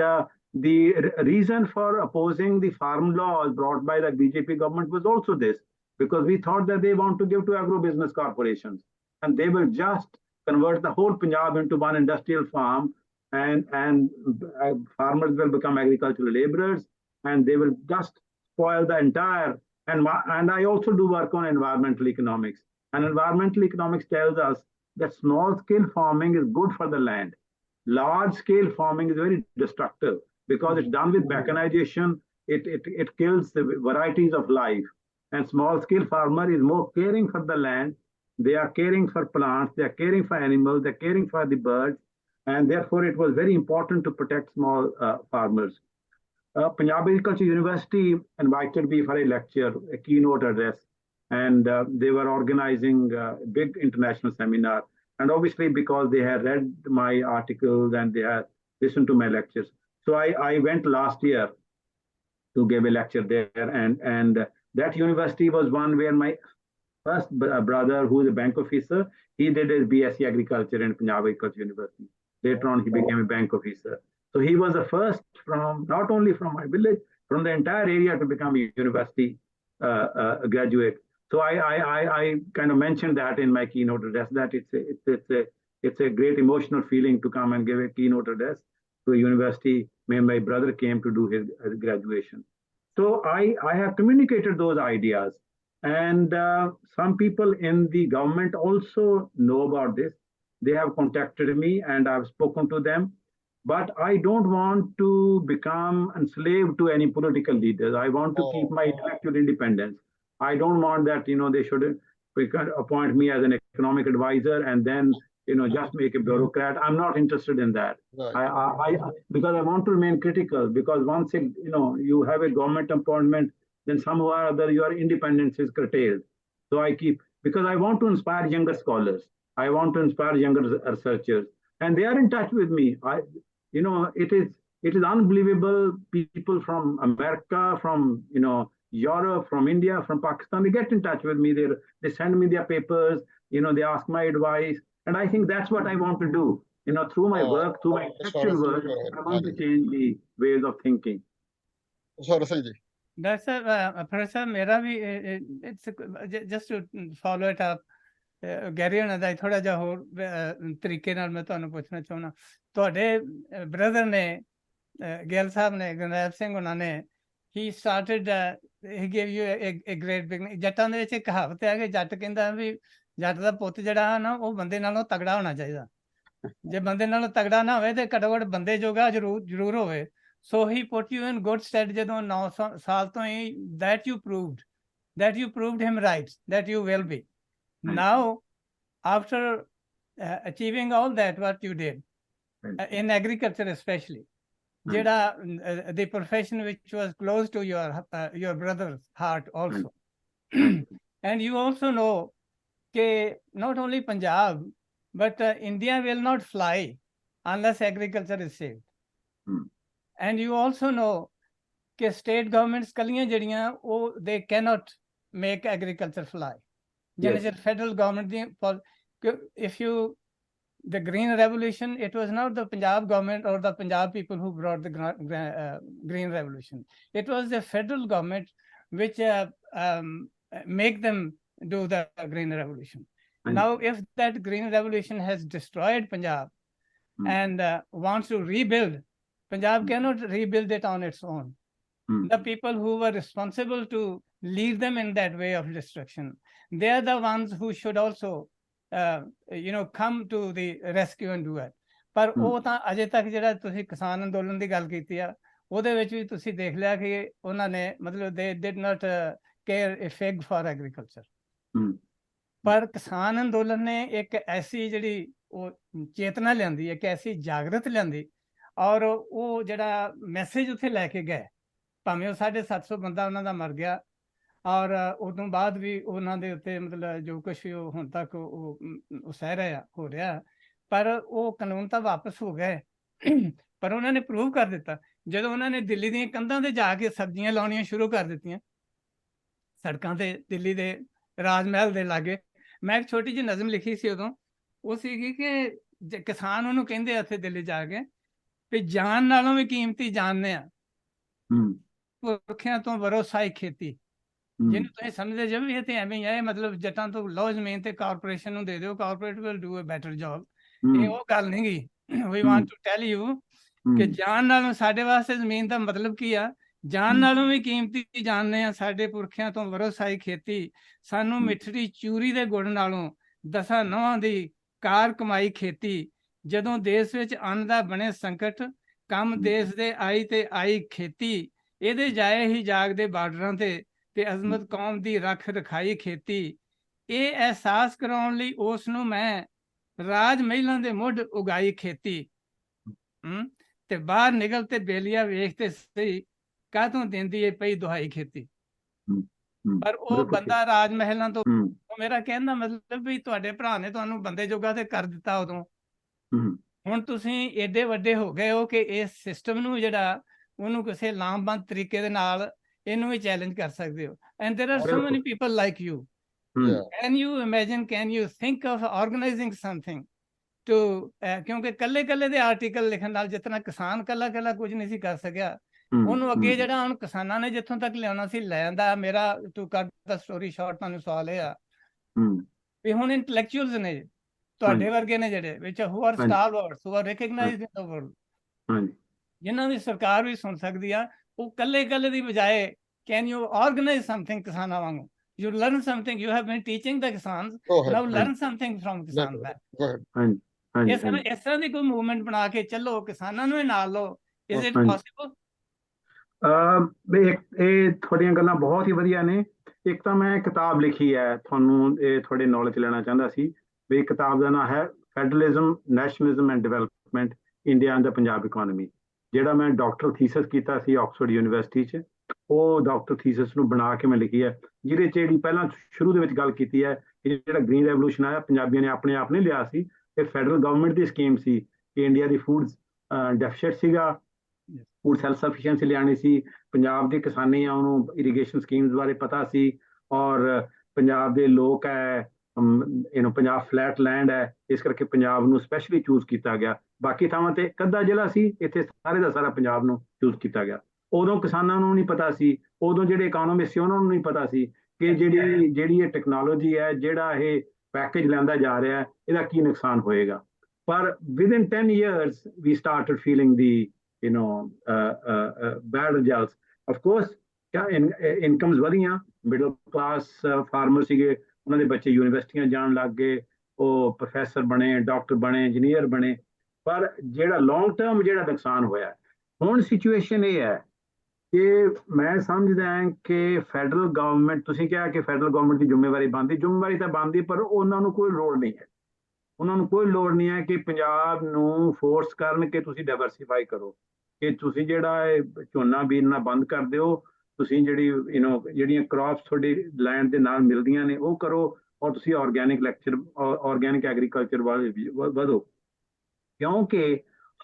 the reason for opposing the farm laws brought by the BJP government was also this, because we thought that they want to give to agro-business corporations, and they will just convert the whole Punjab into one industrial farm, and farmers will become agricultural laborers, and they will just spoil the entire. And I also do work on environmental economics, and environmental economics tells us that small-scale farming is good for the land. Large-scale farming is very destructive because it's done with mechanization. It kills the varieties of life. And small-scale farmer is more caring for the land. They are caring for plants. They are caring for animals. They're caring for the birds. And therefore, it was very important to protect small farmers. Punjab Agriculture University invited me for a lecture, a keynote address, and they were organizing a big international seminar. And obviously, because they had read my articles and they had listened to my lectures. So I went last year to give a lecture there. And that university was one where my first brother, who is a bank officer, he did his BSc Agriculture in Punjab Agriculture University. Later on, he became a bank officer. So he was the first from, not only from my village, from the entire area to become a university graduate. So I kind of mentioned that in my keynote address, that it's a great emotional feeling to come and give a keynote address to a university where my brother came to do his graduation. So I have communicated those ideas, and some people in the government also know about this. They have contacted me and I've spoken to them. But I don't want to become enslaved to any political leaders. I want to keep my intellectual independence. I don't want that, they should appoint me as an economic advisor and then, just make a bureaucrat. I'm not interested in that. Right. Because I want to remain critical, because once, you have a government appointment, then somehow or other your independence is curtailed. So because I want to inspire younger scholars. I want to inspire younger researchers. And they are in touch with me. It is unbelievable. People from America, from Europe, from India, from Pakistan, they get in touch with me. They send me their papers. They ask my advice, and I think that's what I want to do. Through my work, through my intellectual work, I want to change the ways of thinking. That's Professor. Mera bhi, it's just to follow it up. ਗੈਰੀ ਹੋਣਾ ਦਾ ਥੋੜਾ ਜਿਹਾ ਹੋਰ ਤਰੀਕੇ ਨਾਲ ਮੈਂ ਤੁਹਾਨੂੰ ਪੁੱਛਣਾ ਚਾਹੁੰਦਾ, ਤੁਹਾਡੇ ਬ੍ਰਦਰ ਨੇ ਗਿੱਲ ਸਾਹਿਬ ਨੇ, ਗੁਰਨੈਬ ਸਿੰਘ ਉਹਨਾਂ ਨੇ, he started he gave you a great beginning. ਜੱਟਾਂ ਦੇ ਵਿੱਚ ਇੱਕ ਕਹਾਵਤ ਹੈ ਕਿ ਜੱਟ ਕਹਿੰਦਾ ਵੀ ਜੱਟ ਦਾ ਪੁੱਤ ਜਿਹੜਾ ਨਾ ਉਹ ਬੰਦੇ ਨਾਲੋਂ ਤਗੜਾ ਹੋਣਾ ਚਾਹੀਦਾ, ਜੇ ਬੰਦੇ ਨਾਲੋਂ ਤਗੜਾ ਨਾ ਹੋਵੇ ਤੇ ਘੱਟੋ ਘੱਟ ਬੰਦੇ ਜੋਗਾ ਜ਼ਰੂਰ ਹੋਵੇ. So he put you in good stead ਜਦੋਂ 9 ਸਾਲ ਤੋਂ ਹੀ that you proved him right, that you will be. Now, after achieving all that, what you did in agriculture, especially, the profession which was close to your brother's heart also, and you also know that not only Punjab, but India will not fly unless agriculture is saved. And you also know that state governments, they cannot make agriculture fly. Yes. Federal government, the Green Revolution, it was not the Punjab government or the Punjab people who brought the Green Revolution. It was the federal government which make them do the Green Revolution. Now, if that Green Revolution has destroyed Punjab and wants to rebuild, Punjab cannot rebuild it on its own. The people who were responsible to lead them in that way of destruction, they are the ones who should also, come to the rescue and do it. ਪਰ ਉਹ ਤਾਂ ਅਜੇ ਤੱਕ ਜਿਹੜਾ ਤੁਸੀਂ ਕਿਸਾਨ ਅੰਦੋਲਨ ਦੀ ਗੱਲ ਕੀਤੀ ਆ, ਉਹਦੇ ਵਿੱਚ ਵੀ ਤੁਸੀਂ ਦੇਖ ਲਿਆ ਕਿ ਉਹਨਾਂ ਨੇ ਮਤਲਬ they did not care a fig for agriculture. ਪਰ ਕਿਸਾਨ ਅੰਦੋਲਨ ਨੇ ਇੱਕ ਐਸੀ ਜਿਹੜੀ ਉਹ ਚੇਤਨਾ ਲਿਆਂਦੀ, ਇੱਕ ਐਸੀ ਜਾਗਰਤ ਲਿਆਂਦੀ, ਔਰ ਉਹ ਜਿਹੜਾ ਮੈਸੇਜ ਉੱਥੇ ਲੈ ਕੇ ਗਏ, ਭਾਵੇਂ ਉਹ 750 ਬੰਦਾ ਉਹਨਾਂ ਦਾ ਮਰ ਗਿਆ, ਔਰ ਉਦੋਂ ਬਾਅਦ ਵੀ ਉਹਨਾਂ ਦੇ ਉੱਤੇ ਮਤਲਬ ਜੋ ਕੁਛ ਵੀ ਉਹ ਹੁਣ ਤੱਕ ਉਹ ਸਹਿ ਰਿਹਾ ਹੋ ਰਿਹਾ, ਪਰ ਉਹ ਕਾਨੂੰਨ ਤਾਂ ਵਾਪਸ ਹੋ ਗਏ, ਪਰ ਉਹਨਾਂ ਨੇ ਪ੍ਰੂਵ ਕਰ ਦਿੱਤਾ ਜਦੋਂ ਉਹਨਾਂ ਨੇ ਦਿੱਲੀ ਦੀਆਂ ਕੰਧਾਂ ਤੇ ਜਾ ਕੇ ਸਬਜ਼ੀਆਂ ਲਾਉਣੀਆਂ ਸ਼ੁਰੂ ਕਰ ਦਿੱਤੀਆਂ, ਸੜਕਾਂ ਤੇ ਦਿੱਲੀ ਦੇ ਰਾਜ ਮਹਿਲ ਦੇ ਲਾਗੇ। ਮੈਂ ਇੱਕ ਛੋਟੀ ਜਿਹੀ ਨਜ਼ਮ ਲਿਖੀ ਸੀ ਉਦੋਂ, ਉਹ ਸੀਗੀ ਕਿ ਕਿਸਾਨ ਉਹਨੂੰ ਕਹਿੰਦੇ ਆ ਉੱਥੇ ਦਿੱਲੀ ਜਾ ਕੇ ਵੀ ਜਾਨ ਨਾਲੋਂ ਵੀ ਕੀਮਤੀ ਜਾਣਦੇ ਆ ਹੂੰ ਪੁਰਖਿਆਂ ਤੋਂ ਵਰੋਸਾਈ ਖੇਤੀ, ਜਿਹਨੂੰ ਤੁਸੀਂ ਸਮਝਦੇ ਜੇ ਵੀ ਇਹ ਤੇ ਐਵੇਂ ਹੀ ਹੈ, ਮਤਲਬ ਜੱਟਾਂ ਤੋਂ ਲਓ ਜ਼ਮੀਨ ਤੇ ਕਾਰਪੋਰੇਸ਼ਨ ਨੂੰ ਦੇ ਦਿਓ, corporate will do a better job. ਇਹ ਉਹ ਗੱਲ ਨਹੀਂ ਗੀ। We want to tell you ਕਿ ਜਾਨ ਨਾਲੋਂ ਸਾਡੇ ਵਾਸਤੇ ਜ਼ਮੀਨ ਦਾ ਮਤਲਬ ਕੀ ਆ, ਜਾਨ ਨਾਲੋਂ ਵੀ ਕੀਮਤੀ ਜਾਣਦੇ ਆ ਸਾਡੇ ਪੁਰਖਿਆਂ ਤੋਂ ਵਰੋਸਾਈ ਖੇਤੀ, ਸਾਨੂੰ ਮਿੱਠੜੀ ਚੂਰੀ ਦੇ ਗੁੜ ਨਾਲੋਂ ਦਸਾਂ ਨਹੁੰਆਂ ਦੀ ਕਾਰ ਕਮਾਈ ਖੇਤੀ, ਜਦੋਂ ਦੇਸ਼ ਵਿੱਚ ਅੰਨ ਦਾ ਬਣੇ ਸੰਕਟ, ਕੰਮ ਦੇਸ਼ ਦੇ ਆਈ ਤੇ ਆਈ ਖੇਤੀ, ਇਹਦੇ ਜਾਏ ਹੀ ਜਾਗਦੇ ਬਾਰਡਰਾਂ ਤੇ ਅਜ਼ਮਤ ਕੌਮ ਦੀ ਰੱਖ ਰਖਾਈ ਖੇਤੀ। ਇਹ ਅਹਿਸਾਸ ਕਰਾਉਣ ਲਈ ਉਸ ਨੂੰ ਮੈਂ ਰਾਜ ਮਹਿਲਾਂ ਦੇ ਮੁੱਢ ਉਗਾਈ ਖੇਤੀ। ਤੇ ਬਾਹਰ ਨਿਕਲ ਤੇ ਬੇਲੀਆ ਵੇਖ ਤੇ ਸਹੀ, ਕਾਹਤੋਂ ਦਿੰਦੀ ਏ ਪਈ ਦੁਹਾਈ ਖੇਤੀ। ਪਰ ਉਹ ਬੰਦਾ ਰਾਜ ਮਹਿਲਾਂ ਤੋਂ, ਮੇਰਾ ਕਹਿਣ ਦਾ ਮਤਲਬ ਵੀ ਤੁਹਾਡੇ ਭਰਾ ਨੇ ਤੁਹਾਨੂੰ ਬੰਦੇ ਜੋਗਾ ਤੇ ਕਰ ਦਿੱਤਾ ਉਦੋਂ, ਹੁਣ ਤੁਸੀਂ ਏਡੇ ਵੱਡੇ ਹੋ ਗਏ ਹੋ ਕਿ ਇਸ ਸਿਸਟਮ ਨੂੰ ਜਿਹੜਾ ਉਹਨੂੰ ਕਿਸੇ ਲਾਮਬੰਦ ਤਰੀਕੇ ਦੇ ਨਾਲ ਇਹਨੂੰ ਵੀ ਚੈਲੰਜ ਕਰ ਸਕਦੇ ਹੋ। ਐਂਡ ਦੇਰ are so many people like you. Can you imagine, can you think of organizing something too, ਕਿਉਂਕਿ ਕੱਲੇ ਦੇ ਆਰਟੀਕਲ ਲਿਖਣ ਨਾਲ ਜਿਤਨਾ ਕਿਸਾਨ ਕੱਲਾ ਕੁਝ ਨਹੀਂ ਸੀ ਕਰ ਸਕਿਆ, ਉਹਨੂੰ ਅੱਗੇ ਜਿਹੜਾ ਹੁਣ ਕਿਸਾਨਾਂ ਨੇ ਜਿੱਥੋਂ ਤੱਕ ਲਿਆਉਣਾ ਸੀ ਲੈ ਆਂਦਾ। ਮੇਰਾ ਟੂ ਕੱਟ ਦਾ ਸਟੋਰੀ ਸ਼ਾਰਟ, ਤੁਹਾਨੂੰ ਸਵਾਲ ਇਹ ਆ ਵੀ ਹੁਣ ਇੰਟੈਲੈਕਚੁਅਲਸ ਨੇ ਤੁਹਾਡੇ ਵਰਗੇ ਨੇ ਜਿਹੜੇ ਵਿੱਚ who are stalwarts, who are recognised in the world, ਜਿਨ੍ਹਾਂ ਦੀ ਸਰਕਾਰ ਵੀ ਸੁਣ ਸਕਦੀ ਆ, ਉਹ ਕੱਲੇ ਦੀ ਬਜਾਏ ਕੈਨ ਯੂ ਆਰਗੇਨਾਈਜ਼ ਸਮਥਿੰਗ ਕਿਸਾਨਾਂ ਵਾਂਗੂ, you learn something, you have been teaching the Kisans, now learn something from Kisan back। ਇਸ ਤਰ੍ਹਾਂ ਦੀ ਕੋਈ ਮੂਵਮੈਂਟ ਬਣਾ ਕੇ ਚੱਲੋ, ਕਿਸਾਨਾਂ ਨੂੰ ਨਾਲ ਲਓ। Is it possible? ਇਹ ਤੁਹਾਡੀਆਂ ਗੱਲਾਂ ਬਹੁਤ ਹੀ ਵਧੀਆ ਨੇ। ਇੱਕ ਤਾਂ ਮੈਂ ਕਿਤਾਬ ਲਿਖੀ ਹੈ, ਤੁਹਾਨੂੰ ਇਹ ਤੁਹਾਡੇ ਨੌਲੇਜ ਲੈਣਾ ਚਾਹੁੰਦਾ ਸੀ ਵੀ ਕਿਤਾਬ ਦਾ ਨਾਮ ਹੈ federalism, nationalism and development, India and the Punjab economy, ਜਿਹੜਾ ਮੈਂ ਡਾਕਟਰ ਥੀਸਿਸ ਕੀਤਾ ਸੀ ਆਕਸਫੋਰਡ ਯੂਨੀਵਰਸਿਟੀ 'ਚ। ਉਹ ਡਾਕਟਰ ਥੀਸਿਸ ਨੂੰ ਬਣਾ ਕੇ ਮੈਂ ਲਿਖੀ ਹੈ, ਜਿਹਦੇ 'ਚ ਜਿਹੜੀ ਪਹਿਲਾਂ ਸ਼ੁਰੂ ਦੇ ਵਿੱਚ ਗੱਲ ਕੀਤੀ ਹੈ ਕਿ ਜਿਹੜਾ ਗ੍ਰੀਨ ਰੈਵੋਲੂਸ਼ਨ ਆਇਆ ਪੰਜਾਬੀਆਂ ਨੇ ਆਪਣੇ ਆਪ ਨਹੀਂ ਲਿਆ ਸੀ, ਇਹ ਫੈਡਰਲ ਗਵਰਨਮੈਂਟ ਦੀ ਸਕੀਮ ਸੀ ਕਿ ਇੰਡੀਆ ਦੀ ਫੂਡ ਡੈਫੀਸਿਟ ਸੀਗਾ, ਫੂਡ ਸੈਲਫ ਸਫੀਸ਼ੀਐਂਸੀ ਲਿਆਉਣੀ ਸੀ। ਪੰਜਾਬ ਦੀ ਕਿਸਾਨੀ ਆ, ਉਹਨੂੰ ਇਰੀਗੇਸ਼ਨ ਸਕੀਮਸ ਬਾਰੇ ਪਤਾ ਸੀ, ਔਰ ਪੰਜਾਬ ਦੇ ਲੋਕ ਹੈ, ਪੰਜਾਬ ਫਲੈਟ ਲੈਂਡ ਹੈ, ਇਸ ਕਰਕੇ ਪੰਜਾਬ ਨੂੰ ਸਪੈਸ਼ਲੀ ਚੂਜ਼ ਕੀਤਾ ਗਿਆ। ਬਾਕੀ ਥਾਵਾਂ ਤੇ ਇੱਕ ਅੱਧਾ ਜ਼ਿਲ੍ਹਾ ਸੀ, ਇੱਥੇ ਸਾਰੇ ਦਾ ਸਾਰਾ ਪੰਜਾਬ ਨੂੰ ਚੂਜ਼ ਕੀਤਾ ਗਿਆ। ਉਦੋਂ ਕਿਸਾਨਾਂ ਨੂੰ ਨਹੀਂ ਪਤਾ ਸੀ, ਉਦੋਂ ਜਿਹੜੇ ਇਕਨੋਮਿਸਟ ਸੀ ਉਹਨਾਂ ਨੂੰ ਨਹੀਂ ਪਤਾ ਸੀ ਕਿ ਜਿਹੜੀ ਇਹ ਟੈਕਨੋਲੋਜੀ ਹੈ, ਜਿਹੜਾ ਇਹ ਪੈਕੇਜ ਲੈਂਦਾ ਜਾ ਰਿਹਾ, ਇਹਦਾ ਕੀ ਨੁਕਸਾਨ ਹੋਏਗਾ। ਪਰ within 10 years we started feeling the bad results. Of course, ਇਨਕਮਸ ਵਧੀਆਂ, ਮਿਡਲ ਕਲਾਸ ਫਾਰਮਰ ਸੀਗੇ, ਉਹਨਾਂ ਦੇ ਬੱਚੇ ਯੂਨੀਵਰਸਿਟੀਆਂ ਜਾਣ ਲੱਗ ਗਏ, ਉਹ ਪ੍ਰੋਫੈਸਰ ਬਣੇ, ਡਾਕਟਰ ਬਣੇ, ਇੰਜੀਨੀਅਰ ਬਣੇ। ਪਰ ਜਿਹੜਾ ਲੌਂਗ ਟਰਮ ਜਿਹੜਾ ਨੁਕਸਾਨ ਹੋਇਆ, ਹੁਣ ਸਿਚੁਏਸ਼ਨ ਇਹ ਹੈ ਕਿ ਮੈਂ ਸਮਝਦਾ ਹਾਂ ਕਿ ਫੈਡਰਲ ਗਵਰਨਮੈਂਟ, ਤੁਸੀਂ ਕਿਹਾ ਕਿ ਫੈਡਰਲ ਗਵਰਨਮੈਂਟ ਦੀ ਜ਼ਿੰਮੇਵਾਰੀ ਤਾਂ ਬਣਦੀ, ਪਰ ਉਹਨਾਂ ਨੂੰ ਕੋਈ ਲੋੜ ਨਹੀਂ ਹੈ। ਉਹਨਾਂ ਨੂੰ ਕੋਈ ਲੋੜ ਨਹੀਂ ਹੈ ਕਿ ਪੰਜਾਬ ਨੂੰ ਫੋਰਸ ਕਰਨ ਕਿ ਤੁਸੀਂ ਡਾਇਵਰਸੀਫਾਈ ਕਰੋ, ਕਿ ਤੁਸੀਂ ਜਿਹੜਾ ਇਹ ਝੋਨਾ ਬੀਜਣਾ ਬੰਦ ਕਰ ਦਿਓ, ਤੁਸੀਂ ਜਿਹੜੀਆਂ ਕ੍ਰੌਪਸ ਤੁਹਾਡੀ ਲੈਂਡ ਦੇ ਨਾਲ ਮਿਲਦੀਆਂ ਨੇ ਉਹ ਕਰੋ, ਔਰ ਤੁਸੀਂ ਆਰਗੈਨਿਕ ਐਗਰੀਕਲਚਰ ਵੱਲ ਵਧੋ। ਕਿਉਂਕਿ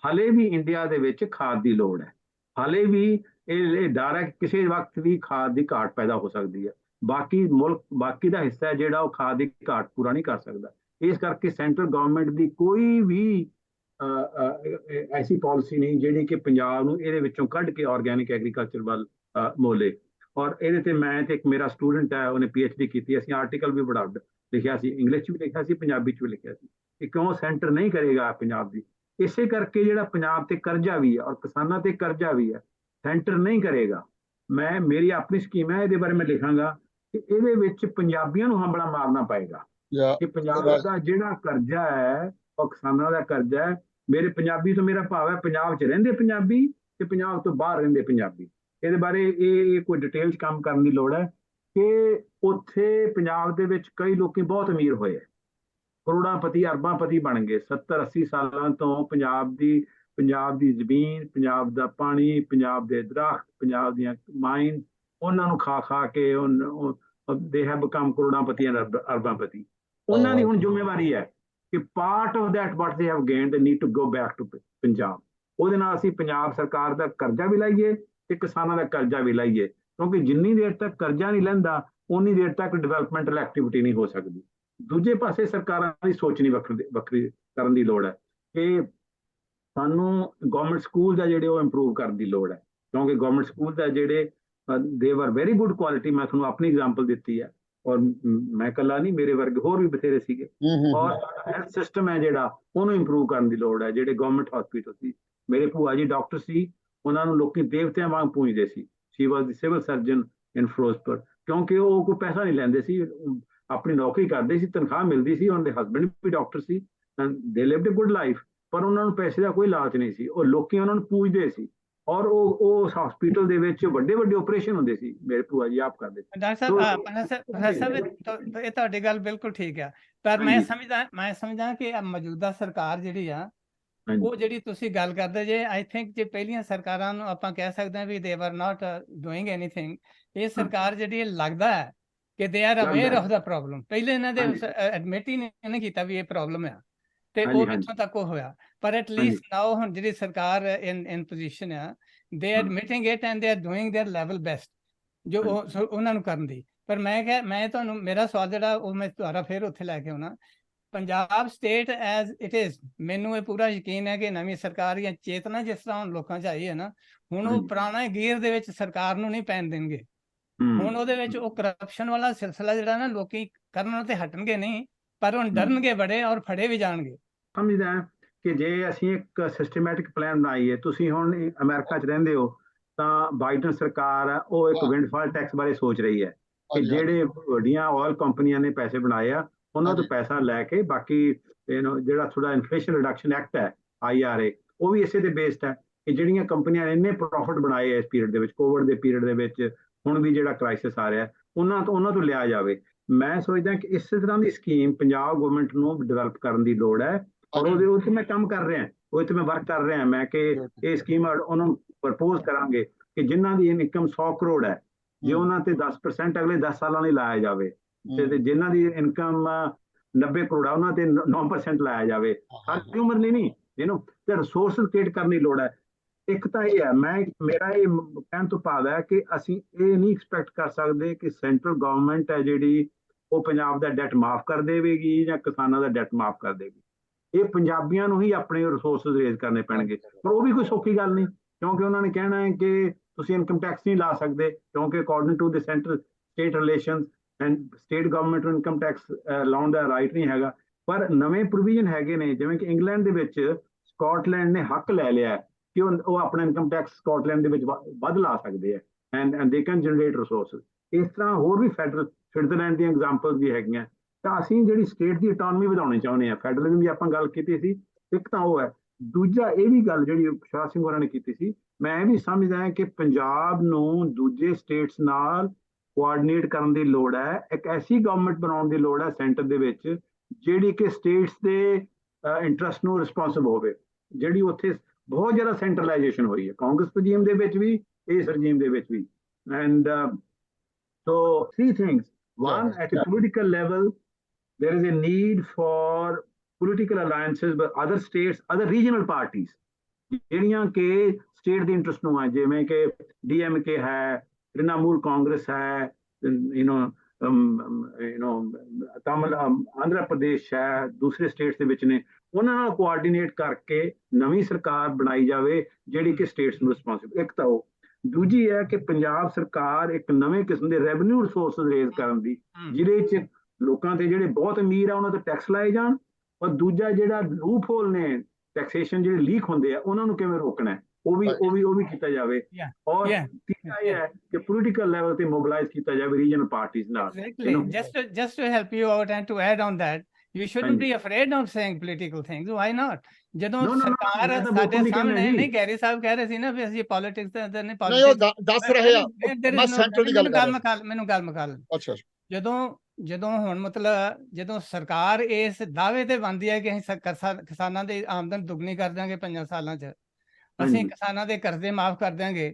ਹਾਲੇ ਵੀ ਇੰਡੀਆ ਦੇ ਵਿੱਚ ਖਾਦ ਦੀ ਲੋੜ ਹੈ, ਹਾਲੇ ਵੀ ਇਹ ਡਰ ਹੈ ਕਿ ਕਿਸੇ ਵਕਤ ਵੀ ਖਾਦ ਦੀ ਘਾਟ ਪੈਦਾ ਹੋ ਸਕਦੀ ਹੈ। ਬਾਕੀ ਦਾ ਹਿੱਸਾ ਹੈ ਜਿਹੜਾ ਉਹ ਖਾਦ ਦੀ ਘਾਟ ਪੂਰਾ ਨਹੀਂ ਕਰ ਸਕਦਾ। ਇਸ ਕਰਕੇ ਸੈਂਟਰਲ ਗਵਰਨਮੈਂਟ ਦੀ ਕੋਈ ਵੀ ਐਸੀ ਪਾਲਿਸੀ ਨਹੀਂ ਜਿਹੜੀ ਕਿ ਪੰਜਾਬ ਨੂੰ ਇਹਦੇ ਵਿੱਚੋਂ ਕੱਢ ਕੇ ਆਰਗੈਨਿਕ ਐਗਰੀਕਲਚਰ ਵੱਲ ਮੋਲੇ। ਔਰ ਇਹਦੇ ਤੇ ਮੈਂ ਤੇ ਇੱਕ ਮੇਰਾ ਸਟੂਡੈਂਟ ਹੈ, ਉਹਨੇ PhD ਕੀਤੀ, ਅਸੀਂ ਆਰਟੀਕਲ ਵੀ ਬੜਾ ਲਿਖਿਆ ਸੀ, ਇੰਗਲਿਸ਼ 'ਚ ਵੀ ਲਿਖਿਆ ਸੀ, ਪੰਜਾਬੀ 'ਚ ਵੀ ਲਿਖਿਆ ਸੀ ਕਿ ਕਿਉਂ ਸੈਂਟਰ ਨਹੀਂ ਕਰੇਗਾ ਪੰਜਾਬ ਦੀ। ਇਸੇ ਕਰਕੇ ਜਿਹੜਾ ਪੰਜਾਬ ਤੇ ਕਰਜ਼ਾ ਵੀ ਹੈ ਔਰ ਕਿਸਾਨਾਂ ਤੇ ਕਰਜ਼ਾ ਵੀ ਹੈ, ਸੈਂਟਰ ਨਹੀਂ ਕਰੇਗਾ। ਮੇਰੀ ਆਪਣੀ ਸਕੀਮ ਹੈ, ਇਹਦੇ ਬਾਰੇ ਮੈਂ ਲਿਖਾਂਗਾ ਕਿ ਇਹਦੇ ਵਿੱਚ ਪੰਜਾਬੀਆਂ ਨੂੰ ਹੰਬੜਾ ਮਾਰਨਾ ਪਏਗਾ ਕਿ ਪੰਜਾਬ ਦਾ ਜਿਹੜਾ ਕਰਜ਼ਾ ਹੈ ਉਹ ਕਿਸਾਨਾਂ ਦਾ ਕਰਜ਼ਾ ਹੈ। ਮੇਰੇ ਪੰਜਾਬੀ ਤੋਂ ਮੇਰਾ ਭਾਵ ਹੈ ਪੰਜਾਬ 'ਚ ਰਹਿੰਦੇ ਪੰਜਾਬੀ ਤੇ ਪੰਜਾਬ ਤੋਂ ਬਾਹਰ ਰਹਿੰਦੇ ਪੰਜਾਬੀ। ਇਹਦੇ ਬਾਰੇ ਇਹ ਕੋਈ ਡਿਟੇਲ 'ਚ ਕੰਮ ਕਰਨ ਦੀ ਲੋੜ ਹੈ ਕਿ ਉੱਥੇ ਪੰਜਾਬ ਦੇ ਵਿੱਚ ਕਈ ਲੋਕੀ ਬਹੁਤ ਅਮੀਰ ਹੋਏ, ਕਰੋੜਾਂਪਤੀ ਅਰਬਾਂਪਤੀ ਬਣ ਗਏ। 70-80 ਸਾਲਾਂ ਤੋਂ ਪੰਜਾਬ ਦੀ ਜ਼ਮੀਨ, ਪੰਜਾਬ ਦਾ ਪਾਣੀ, ਪੰਜਾਬ ਦੇ ਦਰਖਤ, ਪੰਜਾਬ ਦੀਆਂ ਮਾਈਨ, ਉਹਨਾਂ ਨੂੰ ਖਾ ਕੇ ਦੇ ਹੈਵ ਬਿਕਮ ਕਰੋੜਾਂਪਤੀ ਅਰਬਾਂਪਤੀ। ਉਹਨਾਂ ਦੀ ਹੁਣ ਜ਼ਿੰਮੇਵਾਰੀ ਹੈ ਕਿ part of that what they have gained they need to go back to Punjab. ਉਹਦੇ ਨਾਲ ਅਸੀਂ ਪੰਜਾਬ ਸਰਕਾਰ ਦਾ ਕਰਜ਼ਾ ਵੀ ਲਾਈਏ ਤੇ ਕਿਸਾਨਾਂ ਦਾ ਕਰਜ਼ਾ ਵੀ ਲਾਈਏ, ਕਿਉਂਕਿ ਜਿੰਨੀ ਦੇਰ ਤੱਕ ਕਰਜ਼ਾ ਨਹੀਂ ਲੈਂਦਾ ਉਨੀ ਦੇਰ ਤੱਕ ਡਿਵੈਲਪਮੈਂਟਲ ਐਕਟੀਵਿਟੀ ਨਹੀਂ ਹੋ ਸਕਦੀ। ਦੂਜੇ ਪਾਸੇ ਸਰਕਾਰਾਂ ਦੀ ਸੋਚ ਨਹੀਂ ਵੱਖਰੀ ਕਰਨ ਦੀ ਲੋੜ ਹੈ ਕਿ ਸਾਨੂੰ ਗਵਰਨਮੈਂਟ ਸਕੂਲ ਦਾ ਜਿਹੜੇ ਉਹ ਇੰਪਰੂਵ ਕਰਨ ਦੀ ਲੋੜ ਹੈ, ਕਿਉਂਕਿ ਗਵਰਨਮੈਂਟ ਸਕੂਲ ਦਾ ਜਿਹੜੇ ਦੇ ਵਰ ਵੈਰੀ ਗੁੱਡ ਕੁਆਲਿਟੀ, ਮੈਂ ਤੁਹਾਨੂੰ ਆਪਣੀ ਐਗਜ਼ਾਮਪਲ ਦਿੱਤੀ ਹੈ, ਔਰ ਮੈਂ ਇਕੱਲਾ ਨਹੀਂ, ਮੇਰੇ ਵਰਗੇ ਹੋਰ ਵੀ ਬਥੇਰੇ ਸੀਗੇ। ਔਰ ਹੈਲਥ ਸਿਸਟਮ ਹੈ ਜਿਹੜਾ, ਉਹਨੂੰ ਇੰਪਰੂਵ ਕਰਨ ਦੀ ਲੋੜ ਹੈ। ਜਿਹੜੇ ਗਵਰਨਮੈਂਟ ਹਸਪੀਟਲ ਸੀ, ਮੇਰੇ ਭੂਆ ਜੀ ਡਾਕਟਰ ਸੀ, ਉਹਨਾਂ ਨੂੰ ਲੋਕੀ ਦੇਵਤਿਆਂ ਵਾਂਗ ਪੂਜਦੇ ਸੀ। ਸ਼ੀ ਵਾਜ਼ ਦੀ ਸਿਵਲ ਸਰਜਨ ਇਨ ਫਿਰੋਜ਼ਪੁਰ, ਕਿਉਂਕਿ ਉਹ ਕੋਈ ਪੈਸਾ ਨਹੀਂ ਲੈਂਦੇ ਸੀ, ਆਪਣੀ ਨੌਕਰੀ ਕਰਦੇ ਸੀ, ਤਨਖਾਹ ਮਿਲਦੀ ਸੀ, ਉਹਨਾਂ ਦੇ ਹਸਬੈਂਡ ਵੀ ਡਾਕਟਰ ਸੀ, ਦੇ ਲਿਵਡ ਅ ਗੁੱਡ ਲਾਈਫ, ਪਰ ਉਹਨਾਂ ਨੂੰ ਪੈਸੇ ਦਾ ਕੋਈ ਲਾਲਚ ਨਹੀਂ ਸੀ, ਉਹ ਲੋਕੀ ਉਹਨਾਂ ਨੂੰ ਪੂਜਦੇ ਸੀ। ਔਰ ਉਹ ਹਸਪੀਟਲ ਦੇ ਵਿੱਚ ਵੱਡੇ ਵੱਡੇ ਆਪਰੇਸ਼ਨ ਹੁੰਦੇ ਸੀ, ਮੇਰੇ ਭੂਆ ਜੀ ਆਪ ਕਰਦੇ ਸੀ। ਡਾਕਟਰ ਸਾਹਿਬ ਇਹ ਤੁਹਾਡੀ ਗੱਲ ਬਿਲਕੁਲ ਠੀਕ ਆ, ਪਰ ਮੈਂ ਸਮਝਦਾ ਕਿ ਮੌਜੂਦਾ ਸਰਕਾਰ ਜਿਹੜੀ ਆ, ਉਹ ਜਿਹੜੀ ਤੁਸੀਂ ਗੱਲ ਕਰਦੇ ਜੇ, ਆਈ ਥਿੰਕ ਜੇ ਪਹਿਲੀਆਂ ਸਰਕਾਰਾਂ ਨੂੰ ਆਪਾਂ ਕਹਿ ਸਕਦੇ ਹਾਂ ਵੀ ਦੇ ਵਰ ਨਾਟ ਡੂਇੰਗ ਐਨੀਥਿੰਗ, ਇਹ ਸਰਕਾਰ ਜਿਹੜੀ ਲੱਗਦਾ ਹੈ ਕਿ they are aware of the problem. ਪਹਿਲੇ ਇਹਨਾਂ ਦੇ ਐਡਮਿਟ ਹੀ ਨਹੀਂ ਕੀਤਾ ਵੀ ਇਹ ਪ੍ਰੋਬਲਮ ਆ, ਤੇ ਉਹ ਕਿੱਥੋਂ ਤੱਕ ਉਹ ਹੋਇਆ। ਪਰ ਐਟਲੀਸਟ ਨਾਓ ਹੁਣ ਜਿਹੜੀ ਸਰਕਾਰ ਇਨ ਪੋਜੀਸ਼ਨ ਆ, they admitting it and they are doing their level best, ਜੋ ਉਹਨਾਂ ਨੂੰ ਕਰਨ ਦੀ। ਪਰ ਮੈਂ ਤੁਹਾਨੂੰ ਮੇਰਾ ਸਵਾਲ ਜਿਹੜਾ ਉਹ ਮੈਂ ਦੁਬਾਰਾ ਫਿਰ ਉੱਥੇ ਲੈ ਕੇ ਆਉਣਾ, Punjab state as it is, ਮੈਨੂੰ ਇਹ ਪੂਰਾ ਯਕੀਨ ਹੈ ਕਿ ਨਵੀਂ ਸਰਕਾਰ ਜਾਂ ਚੇਤਨਾ ਜਿਸ ਤਰ੍ਹਾਂ ਹੁਣ ਲੋਕਾਂ 'ਚ ਆਈ ਹੈ ਨਾ, ਹੁਣ ਉਹ ਪੁਰਾਣਾ ਗੀਰ ਦੇ ਵਿੱਚ ਸਰਕਾਰ ਨੂੰ ਨਹੀਂ ਪੈਣ ਦੇਣਗੇ। ਹੁਣ ਉਹਦੇ ਵਿੱਚ ਉਹ ਕਰਪਸ਼ਨ ਵਾਲਾ ਸਿਲਸਿਲਾ ਜਿਹੜਾ ਨਾ, ਲੋਕੀ ਕਰਨ ਤੇ ਹਟਣਗੇ ਨਹੀਂ, ਪਰ ਹੁਣ ਡਰਨਗੇ ਬੜੇ ਔਰ ਫੜੇ ਵੀ ਜਾਣਗੇ। ਸਮਝਦਾ ਕਿ ਜੇ ਅਸੀਂ ਇੱਕ ਸਿਸਟਮੈਟਿਕ ਪਲਾਨ ਬਣਾਈਏ, ਤੁਸੀਂ ਹੁਣ ਅਮਰੀਕਾ 'ਚ ਰਹਿੰਦੇ ਹੋ, ਤਾਂ ਬਾਈਡਨ ਸਰਕਾਰ ਹੈ ਉਹ ਇੱਕ ਵਿੰਡਫਾਲ ਟੈਕਸ ਬਾਰੇ ਸੋਚ ਰਹੀ ਹੈ ਕਿ ਜਿਹੜੇ ਵੱਡੀਆਂ ਆਇਲ ਕੰਪਨੀਆਂ ਨੇ ਪੈਸੇ ਬਣਾਏ ਆ, ਉਹਨਾਂ ਤੋਂ ਪੈਸਾ ਲੈ ਕੇ ਬਾਕੀ ਜਿਹੜਾ ਥੋੜਾ ਇਨਫਲੇਸ਼ਨ ਰਿਡਕਸ਼ਨ ਐਕਟ ਹੈ IRA, ਉਹ ਵੀ ਇਸੇ ਤੇ ਬੇਸਡ ਹੈ ਕਿ ਜਿਹੜੀਆਂ ਕੰਪਨੀਆਂ ਨੇ ਇੰਨੇ ਪ੍ਰੋਫਿਟ ਬਣਾਏ ਆ ਇਸ ਪੀਰੀਅਡ ਦੇ ਵਿੱਚ, ਕੋਵਿਡ ਦੇ ਪੀਰੀਅਡ ਦੇ ਵਿੱਚ, ਹੁਣ ਵੀ ਜਿਹੜਾ ਕ੍ਰਾਈਸਿਸ ਆ ਰਿਹਾ, ਉਹਨਾਂ ਤੋਂ ਲਿਆ ਜਾਵੇ। ਮੈਂ ਸੋਚਦਾ ਕਿ ਇਸੇ ਤਰ੍ਹਾਂ ਦੀ ਸਕੀਮ ਪੰਜਾਬ ਗਵਰਨਮੈਂਟ ਨੂੰ ਡਿਵੈਲਪ ਕਰਨ ਦੀ ਲੋੜ ਹੈ, ਔਰ ਉਹਦੇ ਉੱਤੇ ਮੈਂ ਕੰਮ ਕਰ ਰਿਹਾ, ਉਹਦੇ ਤੇ ਮੈਂ ਵਰਕ ਕਰ ਰਿਹਾ। ਮੈਂ ਕਿ ਇਹ ਸਕੀਮ ਉਹਨਾਂ ਨੂੰ ਪ੍ਰਪੋਜ਼ ਕਰਾਂਗੇ ਕਿ ਜਿਨ੍ਹਾਂ ਦੀ ਇਨਕਮ 100 ਕਰੋੜ ਹੈ, ਜੇ ਉਹਨਾਂ ਤੇ 10% ਅਗਲੇ 10 ਸਾਲਾਂ ਲਈ ਲਾਇਆ ਜਾਵੇ, ਤੇ ਜਿਨ੍ਹਾਂ ਦੀ ਇਨਕਮ 90 ਕਰੋੜ ਹੈ, ਉਹਨਾਂ ਤੇ 9% ਲਾਇਆ ਜਾਵੇ, ਹਰ ਉਮਰ ਲਈ ਨਹੀਂ, ਤੇ ਰਿਸੋਰਸਿਸ ਕ੍ਰੀਏਟ ਕਰਨ ਦੀ ਲੋੜ ਹੈ। ਇੱਕ ਤਾਂ ਇਹ ਹੈ, ਮੇਰਾ ਇਹ ਕਹਿਣ ਤੋਂ ਭਾਵ ਹੈ ਕਿ ਅਸੀਂ ਇਹ ਨਹੀਂ ਐਕਸਪੈਕਟ ਕਰ ਸਕਦੇ ਕਿ ਸੈਂਟਰਲ ਗਵਰਨਮੈਂਟ ਹੈ ਜਿਹੜੀ ਉਹ ਪੰਜਾਬ ਦਾ ਡੈਟ ਮਾਫ ਕਰ ਦੇਵੇਗੀ ਜਾਂ ਕਿਸਾਨਾਂ ਦਾ ਡੈਟ ਮਾਫ ਕਰ ਦੇਵੇਗੀ। ਇਹ ਪੰਜਾਬੀਆਂ ਨੂੰ ਹੀ ਆਪਣੇ ਰਿਸੋਰਸਿਸ ਰੇਜ਼ ਕਰਨੇ ਪੈਣਗੇ, ਪਰ ਉਹ ਵੀ ਕੋਈ ਸੌਖੀ ਗੱਲ ਨਹੀਂ, ਕਿਉਂਕਿ ਉਹਨਾਂ ਨੇ ਕਹਿਣਾ ਹੈ ਕਿ ਤੁਸੀਂ ਇਨਕਮ ਟੈਕਸ ਨਹੀਂ ਲਾ ਸਕਦੇ, ਕਿਉਂਕਿ according to the central state relations and state government ਨੂੰ ਇਨਕਮ ਟੈਕਸ ਲਾਉਣ ਦਾ ਰਾਈਟ ਨਹੀਂ ਹੈਗਾ। ਪਰ ਨਵੇਂ ਪ੍ਰੋਵੀਜ਼ਨ ਹੈਗੇ ਨੇ, ਜਿਵੇਂ ਕਿ ਇੰਗਲੈਂਡ ਦੇ ਵਿੱਚ ਸਕਾਟਲੈਂਡ ਨੇ ਹੱਕ ਲੈ ਲਿਆ ਕਿ ਉਹ ਆਪਣਾ ਇਨਕਮ ਟੈਕਸ ਸਕਾਟਲੈਂਡ ਦੇ ਵਿੱਚ ਵੱਧ ਲਾ ਸਕਦੇ ਆ, and they can generate resources. ਇਸ ਤਰ੍ਹਾਂ ਹੋਰ ਵੀ ਸਵਿਟਜ਼ਰਲੈਂਡ ਦੀਆਂ ਐਗਜ਼ਾਮਪਲਸ ਵੀ ਹੈਗੀਆਂ। ਤਾਂ ਅਸੀਂ ਜਿਹੜੀ ਸਟੇਟ ਦੀ ਇਕਨੋਮੀ ਵਧਾਉਣੀ ਚਾਹੁੰਦੇ ਹਾਂ, ਫੈਡਰਲਿਜ਼ਮ ਦੀ ਆਪਾਂ ਗੱਲ ਕੀਤੀ ਸੀ, ਇੱਕ ਤਾਂ ਉਹ ਹੈ। ਦੂਜਾ ਇਹ ਵੀ ਗੱਲ ਜਿਹੜੀ ਸ਼ਾਹ ਸਿੰਘ ਹੋਰਾਂ ਨੇ ਕੀਤੀ ਸੀ, ਮੈਂ ਇਹ ਵੀ ਸਮਝਦਾ ਹਾਂ ਕਿ ਪੰਜਾਬ ਨੂੰ ਦੂਜੇ ਸਟੇਟਸ ਨਾਲ ਕੋਆਰਡੀਨੇਟ ਕਰਨ ਦੀ ਲੋੜ ਹੈ। ਇੱਕ ਐਸੀ ਗਵਰਨਮੈਂਟ ਬਣਾਉਣ ਦੀ ਲੋੜ ਹੈ ਸੈਂਟਰ ਦੇ ਵਿੱਚ, ਜਿਹੜੀ ਕਿ ਸਟੇਟਸ ਦੇ ਇੰਟਰਸਟ ਨੂੰ ਰਿਸਪੌਂਸਿਬਲ ਹੋਵੇ, ਜਿਹੜੀ ਉੱਥੇ ਬਹੁਤ ਜ਼ਿਆਦਾ ਸੈਂਟਰਲਾਈਜੇਸ਼ਨ ਹੋਈ ਹੈ, ਕਾਂਗਰਸ ਰਜੀਮ ਦੇ ਵਿੱਚ ਵੀ, ਇਸ ਰਜੀਮ ਦੇ ਵਿੱਚ ਵੀ। And so 3 things. One, at a political level, there is a need for political alliances with other states, other regional parties, ਜਿਹੜੀਆਂ ਕਿ ਸਟੇਟ ਦੇ ਇੰਟਰਸਟ ਨੂੰ ਹੈ, ਜਿਵੇਂ ਕਿ DMK ਹੈ, ਤ੍ਰਿਣਮੂਲ ਕਾਂਗਰਸ ਹੈ, ਆਂਧਰਾ ਪ੍ਰਦੇਸ਼ ਹੈ, ਦੂਸਰੇ ਸਟੇਟਸ ਦੇ ਵਿੱਚ ਨੇ, ਉਹਨਾਂ ਨਾਲ ਕੋਆਰਡੀਨੇਟ ਕਰਕੇ ਨਵੀਂ ਸਰਕਾਰ ਬਣਾਈ ਜਾਵੇ ਜਿਹੜੀ ਕਿ ਸਟੇਟਸ ਨੂੰ ਰਿਸਪੌਂਸਿਬਲ। ਇੱਕ ਤਾਂ ਉਹ। ਦੂਜੀ ਹੈ ਕਿ ਪੰਜਾਬ ਸਰਕਾਰ ਇੱਕ ਨਵੇਂ ਕਿਸਮ ਦੇ ਰੈਵਨਿਊ ਰਿਸੋਰਸਿਸ ਰੇਜ਼ ਕਰਨ ਦੀ, ਜਿਹਦੇ ਚ ਲੋਕਾਂ ਤੇ ਜਿਹੜੇ ਬਹੁਤ ਅਮੀਰ ਆ ਉਹਨਾਂ ਤੇ ਟੈਕਸ ਲਾਏ ਜਾਣ, ਔਰ ਦੂਜਾ ਜਿਹੜਾ ਲੂਪ ਹੋਲ ਨੇ ਟੈਕਸੇਸ਼ਨ ਜਿਹੜੇ ਲੀਕ ਹੁੰਦੇ ਆ ਉਹਨਾਂ ਨੂੰ ਕਿਵੇਂ ਰੋਕਣਾ, ਉਹ ਵੀ ਕੀਤਾ ਜਾਵੇ। ਔਰ ਤੀਜਾ ਇਹ ਹੈ ਕਿ ਪੋਲੀਟੀਕਲ ਲੈਵਲ ਤੇ ਮੋਬਿਲਾਈਜ਼ ਕੀਤਾ ਜਾਵੇ ਰੀਜਨਲ ਪਾਰਟੀਜ਼ ਨਾਲ। Just to help you out and to add on that, you shouldn't be afraid of saying political things. Why not? ਜਦੋਂ ਸਰਕਾਰ ਸਾਡੇ ਸਾਹਮਣੇ, ਨਹੀਂ ਗੈਰੀ ਸਾਹਿਬ ਕਹਿ ਰਹੇ ਸੀ ਨਾ ਵੀ ਅਸੀਂ ਪੋਲਿਟਿਕਸ ਦੇ ਅੰਦਰ ਨਹੀਂ, ਪੋਲਿਟਿਕਸ ਦੱਸ ਰਹੇ ਆ, ਮੈਂ ਸੈਂਟਰ ਦੀ ਗੱਲ ਕਰ ਰਿਹਾ। ਮੈਨੂੰ ਗੱਲ ਮੁਕਾ। ਅੱਛਾ, ਜਦੋਂ ਹੁਣ ਮਤਲਬ ਜਦੋਂ ਸਰਕਾਰ ਇਸ ਦਾਅਵੇ ਤੇ ਬਣਦੀ ਹੈ ਕਿ ਅਸੀਂ ਕਿਸਾਨਾਂ ਦੀ ਆਮਦਨ ਦੁੱਗਣੀ ਕਰ ਦਾਂਗੇ 5 ਸਾਲਾਂ 'ਚ, ਅਸੀਂ ਕਿਸਾਨਾਂ ਦੇ ਕਰਜ਼ੇ ਮਾਫ ਕਰ ਦਾਂਗੇ,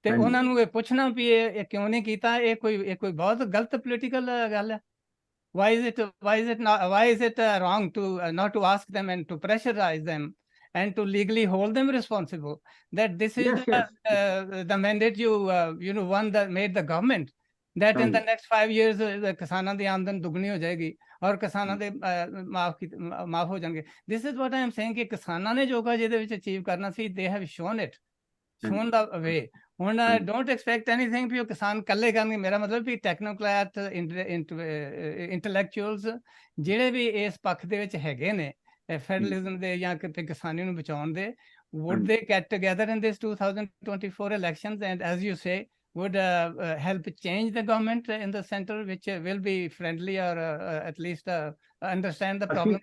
ਤੇ ਉਹਨਾਂ ਨੂੰ ਇਹ ਪੁੱਛਣਾ ਵੀ ਇਹ ਕਿਉਂ ਨਹੀਂ ਕੀਤਾ, ਇਹ ਕੋਈ ਬਹੁਤ ਗਲਤ ਪੋਲੀਟੀਕਲ ਗੱਲ ਹੈ। Why is it wrong to not to ask them and to pressurize them and to legally hold them responsible that this is the mandate you made the government. that in the ਹਾਂਜੀ next 5 years ਕਿਸਾਨਾਂ ਦੀ ਆਮਦਨ ਦੁੱਗਣੀ ਹੋ ਜਾਏਗੀ ਔਰ ਕਿਸਾਨਾਂ ਦੇ ਮਾਫ ਹੋ ਜਾਣਗੇ। This is what I am saying ਕਿ ਕਿਸਾਨਾਂ ਨੇ ਜੋ ਕੁਝ ਇਹਦੇ ਵਿੱਚ ਅਚੀਵ ਕਰਨਾ ਸੀ, they have shown it, shown the way। ਹੁਣ don't expect anything ਵੀ ਉਹ ਕਿਸਾਨ ਇਕੱਲੇ ਕਰਨਗੇ। ਮੇਰਾ ਮਤਲਬ ਵੀ ਟੈਕਨੋਕ੍ਰੈਟ, ਇੰਟੈਲੈਕਚੁਅਲਸ ਜਿਹੜੇ ਵੀ ਇਸ ਪੱਖ ਦੇ ਵਿੱਚ ਹੈਗੇ ਨੇ ਫੈਡਰਲਿਜ਼ਮ ਦੇ ਜਾਂ ਕਿਤੇ ਕਿਸਾਨੀ ਨੂੰ ਬਚਾਉਣ ਦੇ, would they get together in this 2024 elections and, as you say, would help change the government in the center, which will be friendly or at least understand the problem?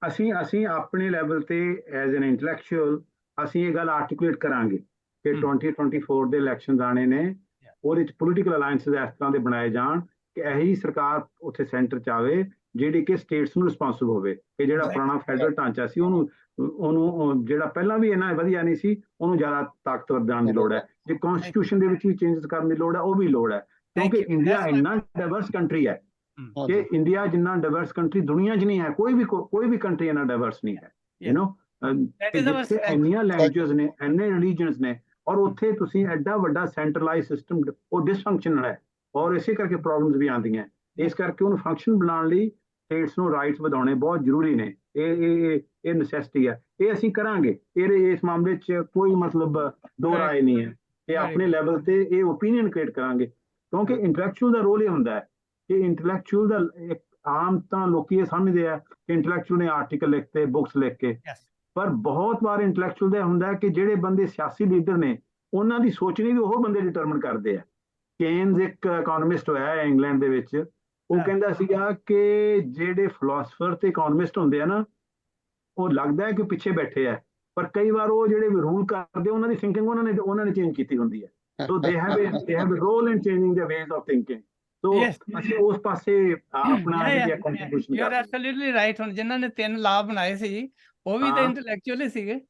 ਅਸੀਂ ਆਪਣੇ ਲੈਵਲ ਤੇ ਐਜ਼ ਐਨ ਇੰਟੈਲੈਕਚੁਅਲ ਅਸੀਂ ਇਹ ਗੱਲ ਆਰਟੀਕੂਲੇਟ ਕਰਾਂਗੇ ਕਿ 2024 ਦੇ election ਆਣੇ ਨੇ, ਉਹਦੇ ਵਿੱਚ ਪੋਲੀਟੀਕਲ ਅਲਾਈਅੰਸਿਸ ਇਸ ਤਰ੍ਹਾਂ ਦੇ ਬਣਾਏ ਜਾਣ ਕਿ ਇਹੀ ਸਰਕਾਰ ਉੱਥੇ ਸੈਂਟਰ 'ਚ ਆਵੇ ਜਿਹੜੀ ਕਿ ਸਟੇਟਸ ਨੂੰ ਰਿਸਪੌਂਸਿਬਲ ਹੋਵੇ। ਕਿ ਜਿਹੜਾ ਪੁਰਾਣਾ ਫੈਡਰਲ ਢਾਂਚਾ ਸੀ ਉਹਨੂੰ ਜਿਹੜਾ ਪਹਿਲਾਂ ਵੀ ਇੰਨਾ ਵਧੀਆ ਨਹੀਂ ਸੀ, ਉਹਨੂੰ ਜ਼ਿਆਦਾ ਤਾਕਤਵਰ ਬਣਾਉਣ ਦੀ ਲੋੜ ਹੈ। ਜੇ ਕੌਨਸਟੀਟਿਊਸ਼ਨ ਦੇ ਵਿੱਚ ਵੀ ਚੇਂਜਸ ਕਰਨ ਦੀ ਲੋੜ ਹੈ, ਉਹ ਵੀ ਲੋੜ ਹੈ, ਕਿਉਂਕਿ ਇੰਡੀਆ ਇੰਨਾ ਡਾਇਵਰਸ ਕੰਟਰੀ ਹੈ ਕਿ ਇੰਡੀਆ ਜਿੰਨਾ ਡਾਇਵਰਸ ਕੰਟਰੀ ਦੁਨੀਆ 'ਚ ਨਹੀਂ ਹੈ। ਕੋਈ ਵੀ ਕੰਟਰੀ ਇੰਨਾ ਡਾਇਵਰਸ ਨਹੀਂ ਹੈ, ਯੂ ਨੋ। ਜਿੱਥੇ ਇੰਨੀਆਂ ਲੈਂਗੁਏਜਸ ਨੇ, ਇੰਨੇ ਰਿਲੀਜਨਸ ਨੇ, ਔਰ ਉੱਥੇ ਤੁਸੀਂ ਐਡਾ ਵੱਡਾ ਸੈਂਟਰਲਾਈਜ਼ ਸਿਸਟਮ, ਉਹ ਡਿਸਫੰਕਸ਼ਨਲ ਹੈ ਔਰ ਇਸੇ ਕਰਕੇ ਪ੍ਰੋਬਲਮਸ ਵੀ ਆਉਂਦੀਆਂ। ਇਸ ਕਰਕੇ ਉਹਨੂੰ ਫੰਕਸ਼ਨ ਬਣਾਉਣ ਲਈ ਸਟੇਟਸ ਨੂੰ ਰਾਈਟਸ ਵਧਾਉਣੇ ਬਹੁਤ ਜ਼ਰੂਰੀ ਨੇ। ਇਹ ਨੈਸੈਸਿਟੀ ਹੈ। ਇਹ ਅਸੀਂ ਕਰਾਂਗੇ। ਇਸ ਮਾਮਲੇ 'ਚ ਕੋਈ ਮਤਲਬ ਦੋ ਰਾਏ ਨਹੀਂ ਹੈ ਕਿ ਆਪਣੇ ਲੈਵਲ ਤੇ ਇਹ ਓਪੀਨੀਅਨ ਕ੍ਰੀਏਟ ਕਰਾਂਗੇ, ਕਿਉਂਕਿ ਇੰਟੈਲੈਕਚੁਅਲ ਦਾ ਰੋਲ ਇਹ ਹੁੰਦਾ ਹੈ ਕਿ ਇੰਟੈਲੈਕਚੁਅਲ ਦਾ ਇੱਕ ਆਮ ਤਾਂ ਲੋਕੀ ਇਹ ਸਮਝਦੇ ਆ ਕਿ ਇੰਟੈਲੈਕਚੁਅਲ ਨੇ ਆਰਟੀਕਲ ਲਿਖਤੇ, ਬੁੱਕਸ ਲਿਖ ਕੇ, ਪਰ ਬਹੁਤ ਵਾਰ ਇੰਟੈਲੈਕਚੁਅਲ ਦਾ ਹੁੰਦਾ ਕਿ ਜਿਹੜੇ ਬੰਦੇ ਸਿਆਸੀ ਲੀਡਰ ਨੇ ਉਹਨਾਂ ਦੀ ਸੋਚਣੀ ਵੀ ਉਹ ਬੰਦੇ ਡਿਟਰਮਨ ਕਰਦੇ ਆ। ਕੇਨਜ਼ ਇੱਕ ਇਕਨੋਮਿਸਟ ਹੋਇਆ ਇੰਗਲੈਂਡ ਦੇ ਵਿੱਚ, ਉਹ ਕਹਿੰਦਾ ਸੀਗਾ ਕਿ ਜਿਹੜੇ ਫਿਲਾਸਫਰ ਤੇ ਇਕਨੋਮਿਸਟ ਹੁੰਦੇ ਆ ਨਾ, ਉਹ ਲੱਗਦਾ ਹੈ ਕਿ ਪਿੱਛੇ ਬੈਠੇ ਆ, ਪਰ ਕਈ ਵਾਰ ਉਹ ਜਿਹੜੇ ਰੂਲ ਕਰਦੇ ਉਹਨਾਂ ਦੀ ਥਿੰਕਿੰਗ ਉਹਨਾਂ ਨੇ ਚੇਂਜ ਕੀਤੀ ਹੁੰਦੀ ਹੈ। So they have role in changing the ways of thinking. So ਅਸੀਂ ਉਸ ਪਾਸੇ ਆਪਣਾ contribution you are absolutely right. ਹੁਣ ਜਿਨ੍ਹਾਂ ਨੇ 3 ਲਾਅ ਬਣਾਏ ਸੀ ਉਹ ਵੀ ਤਾਂ ਇੰਟੈਲੈਕਚੁਅਲ ਹੀ ਸੀਗੇ।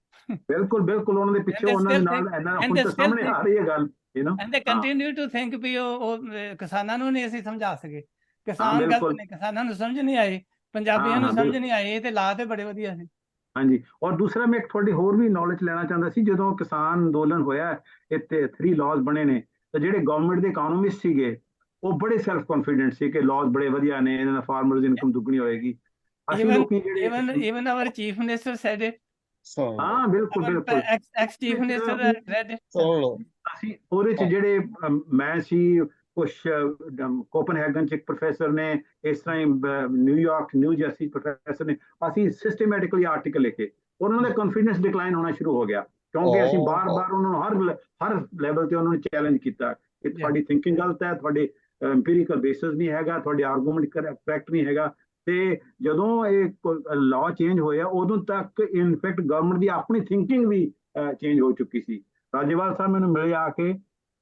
ਬਿਲਕੁਲ ਬਿਲਕੁਲ, ਉਹਨਾਂ ਦੇ ਪਿੱਛੇ ਉਹਨਾਂ ਦੇ ਨਾਲ ਹੁਣ ਤਾਂ ਸਾਹਮਣੇ ਆ ਰਹੀ ਹੈ ਗੱਲ, ਯੂ ਨੋ। ਐਂਡ ਦੇ ਕੰਟੀਨਿਊ ਟੂ ਥਿੰਕ ਵੀ ਉਹ ਕਿਸਾਨਾਂ ਨੂੰ ਨਹੀਂ ਅਸੀਂ ਸਮਝਾ ਸਕੇ, ਕਿਸਾਨ ਗਲਤ ਨੇ, ਕਿਸਾਨਾਂ ਨੂੰ ਸਮਝ ਨਹੀਂ ਆਈ, ਪੰਜਾਬੀਆਂ ਨੂੰ ਸਮਝ ਨਹੀਂ ਆਈ। ਇਹ ਤੇ ਲਾਅ ਤੇ ਬੜੇ ਵਧੀਆ ਸੀ। ਹਾਂਜੀ, ਔਰ ਦੂਸਰਾ ਮੈਂ ਇੱਕ ਤੁਹਾਡੀ ਹੋਰ ਵੀ ਨੌਲੇਜ ਲੈਣਾ ਚਾਹੁੰਦਾ ਸੀ। ਜਦੋਂ ਕਿਸਾਨ ਅੰਦੋਲਨ ਹੋਇਆ, ਇੱਥੇ 3 ਲਾਜ਼ ਬਣੇ ਨੇ, ਤਾਂ ਜਿਹੜੇ ਗਵਰਨਮੈਂਟ ਦੇ ਇਕਨੋਮਿਸਟ ਸੀਗੇ ਉਹ ਬੜੇ ਸੈਲਫ ਕੌਨਫੀਡੈਂਟ ਸੀ ਕਿ ਲਾਜ਼ ਬੜੇ ਵਧੀਆ ਨੇ, ਇਹਨਾਂ ਨਾਲ ਫਾਰਮਰਸ ਇਨਕਮ ਦੁੱਗਣੀ ਹੋਏਗੀ। ਅਸੀਂ ਲੋਕੀ ਜਿਹੜੇ even our chief minister said it। ਹਾਂ ਬਿਲਕੁਲ ਬਿਲਕੁਲ, ex chief minister read it। ਅਸੀਂ ਉਹਦੇ 'ਚ ਜਿਹੜੇ ਮੈਂ ਸੀ, ਕੁਛ ਕੋਪਨਹੈਗਨ 'ਚ ਇੱਕ ਪ੍ਰੋਫੈਸਰ ਨੇ, ਇਸ ਤਰ੍ਹਾਂ ਹੀ ਨਿਊਯਾਰਕ, ਨਿਊ ਜਰਸੀ ਪ੍ਰੋਫੈਸਰ ਨੇ, ਅਸੀਂ ਸਿਸਟਮੈਟਿਕਲੀ ਆਰਟੀਕਲ ਲਿਖੇ। ਉਹਨਾਂ ਦਾ ਕੌਨਫੀਡੈਂਸ ਡਿਕਲਾਈਨ ਹੋਣਾ ਸ਼ੁਰੂ ਹੋ ਗਿਆ, ਕਿਉਂਕਿ ਅਸੀਂ ਬਾਰ-ਬਾਰ ਉਹਨਾਂ ਨੂੰ ਹਰ ਲੈਵਲ ਤੇ ਉਹਨਾਂ ਨੂੰ ਚੈਲੰਜ ਕੀਤਾ ਕਿ ਤੁਹਾਡੀ ਥਿੰਕਿੰਗ ਗਲਤ ਹੈ, ਤੁਹਾਡੇ ਐਮਪੀਰੀਕਲ ਬੇਸਿਸ ਨਹੀਂ ਹੈਗਾ, ਤੁਹਾਡੇ ਆਰਗੂਮੈਂਟ ਕਰੈਕਟ ਨਹੀਂ ਹੈਗਾ। ਤੇ ਜਦੋਂ ਇਹ ਲਾਅ ਚੇਂਜ ਹੋਇਆ, ਉਦੋਂ ਤੱਕ ਇਨਫੈਕਟ ਗਵਰਨਮੈਂਟ ਦੀ ਆਪਣੀ ਥਿੰਕਿੰਗ ਵੀ ਚੇਂਜ ਹੋ ਚੁੱਕੀ ਸੀ। ਰਾਜੇਵਾਲ ਸਾਹਿਬ ਮੈਨੂੰ ਮਿਲੇ ਆ ਕੇ,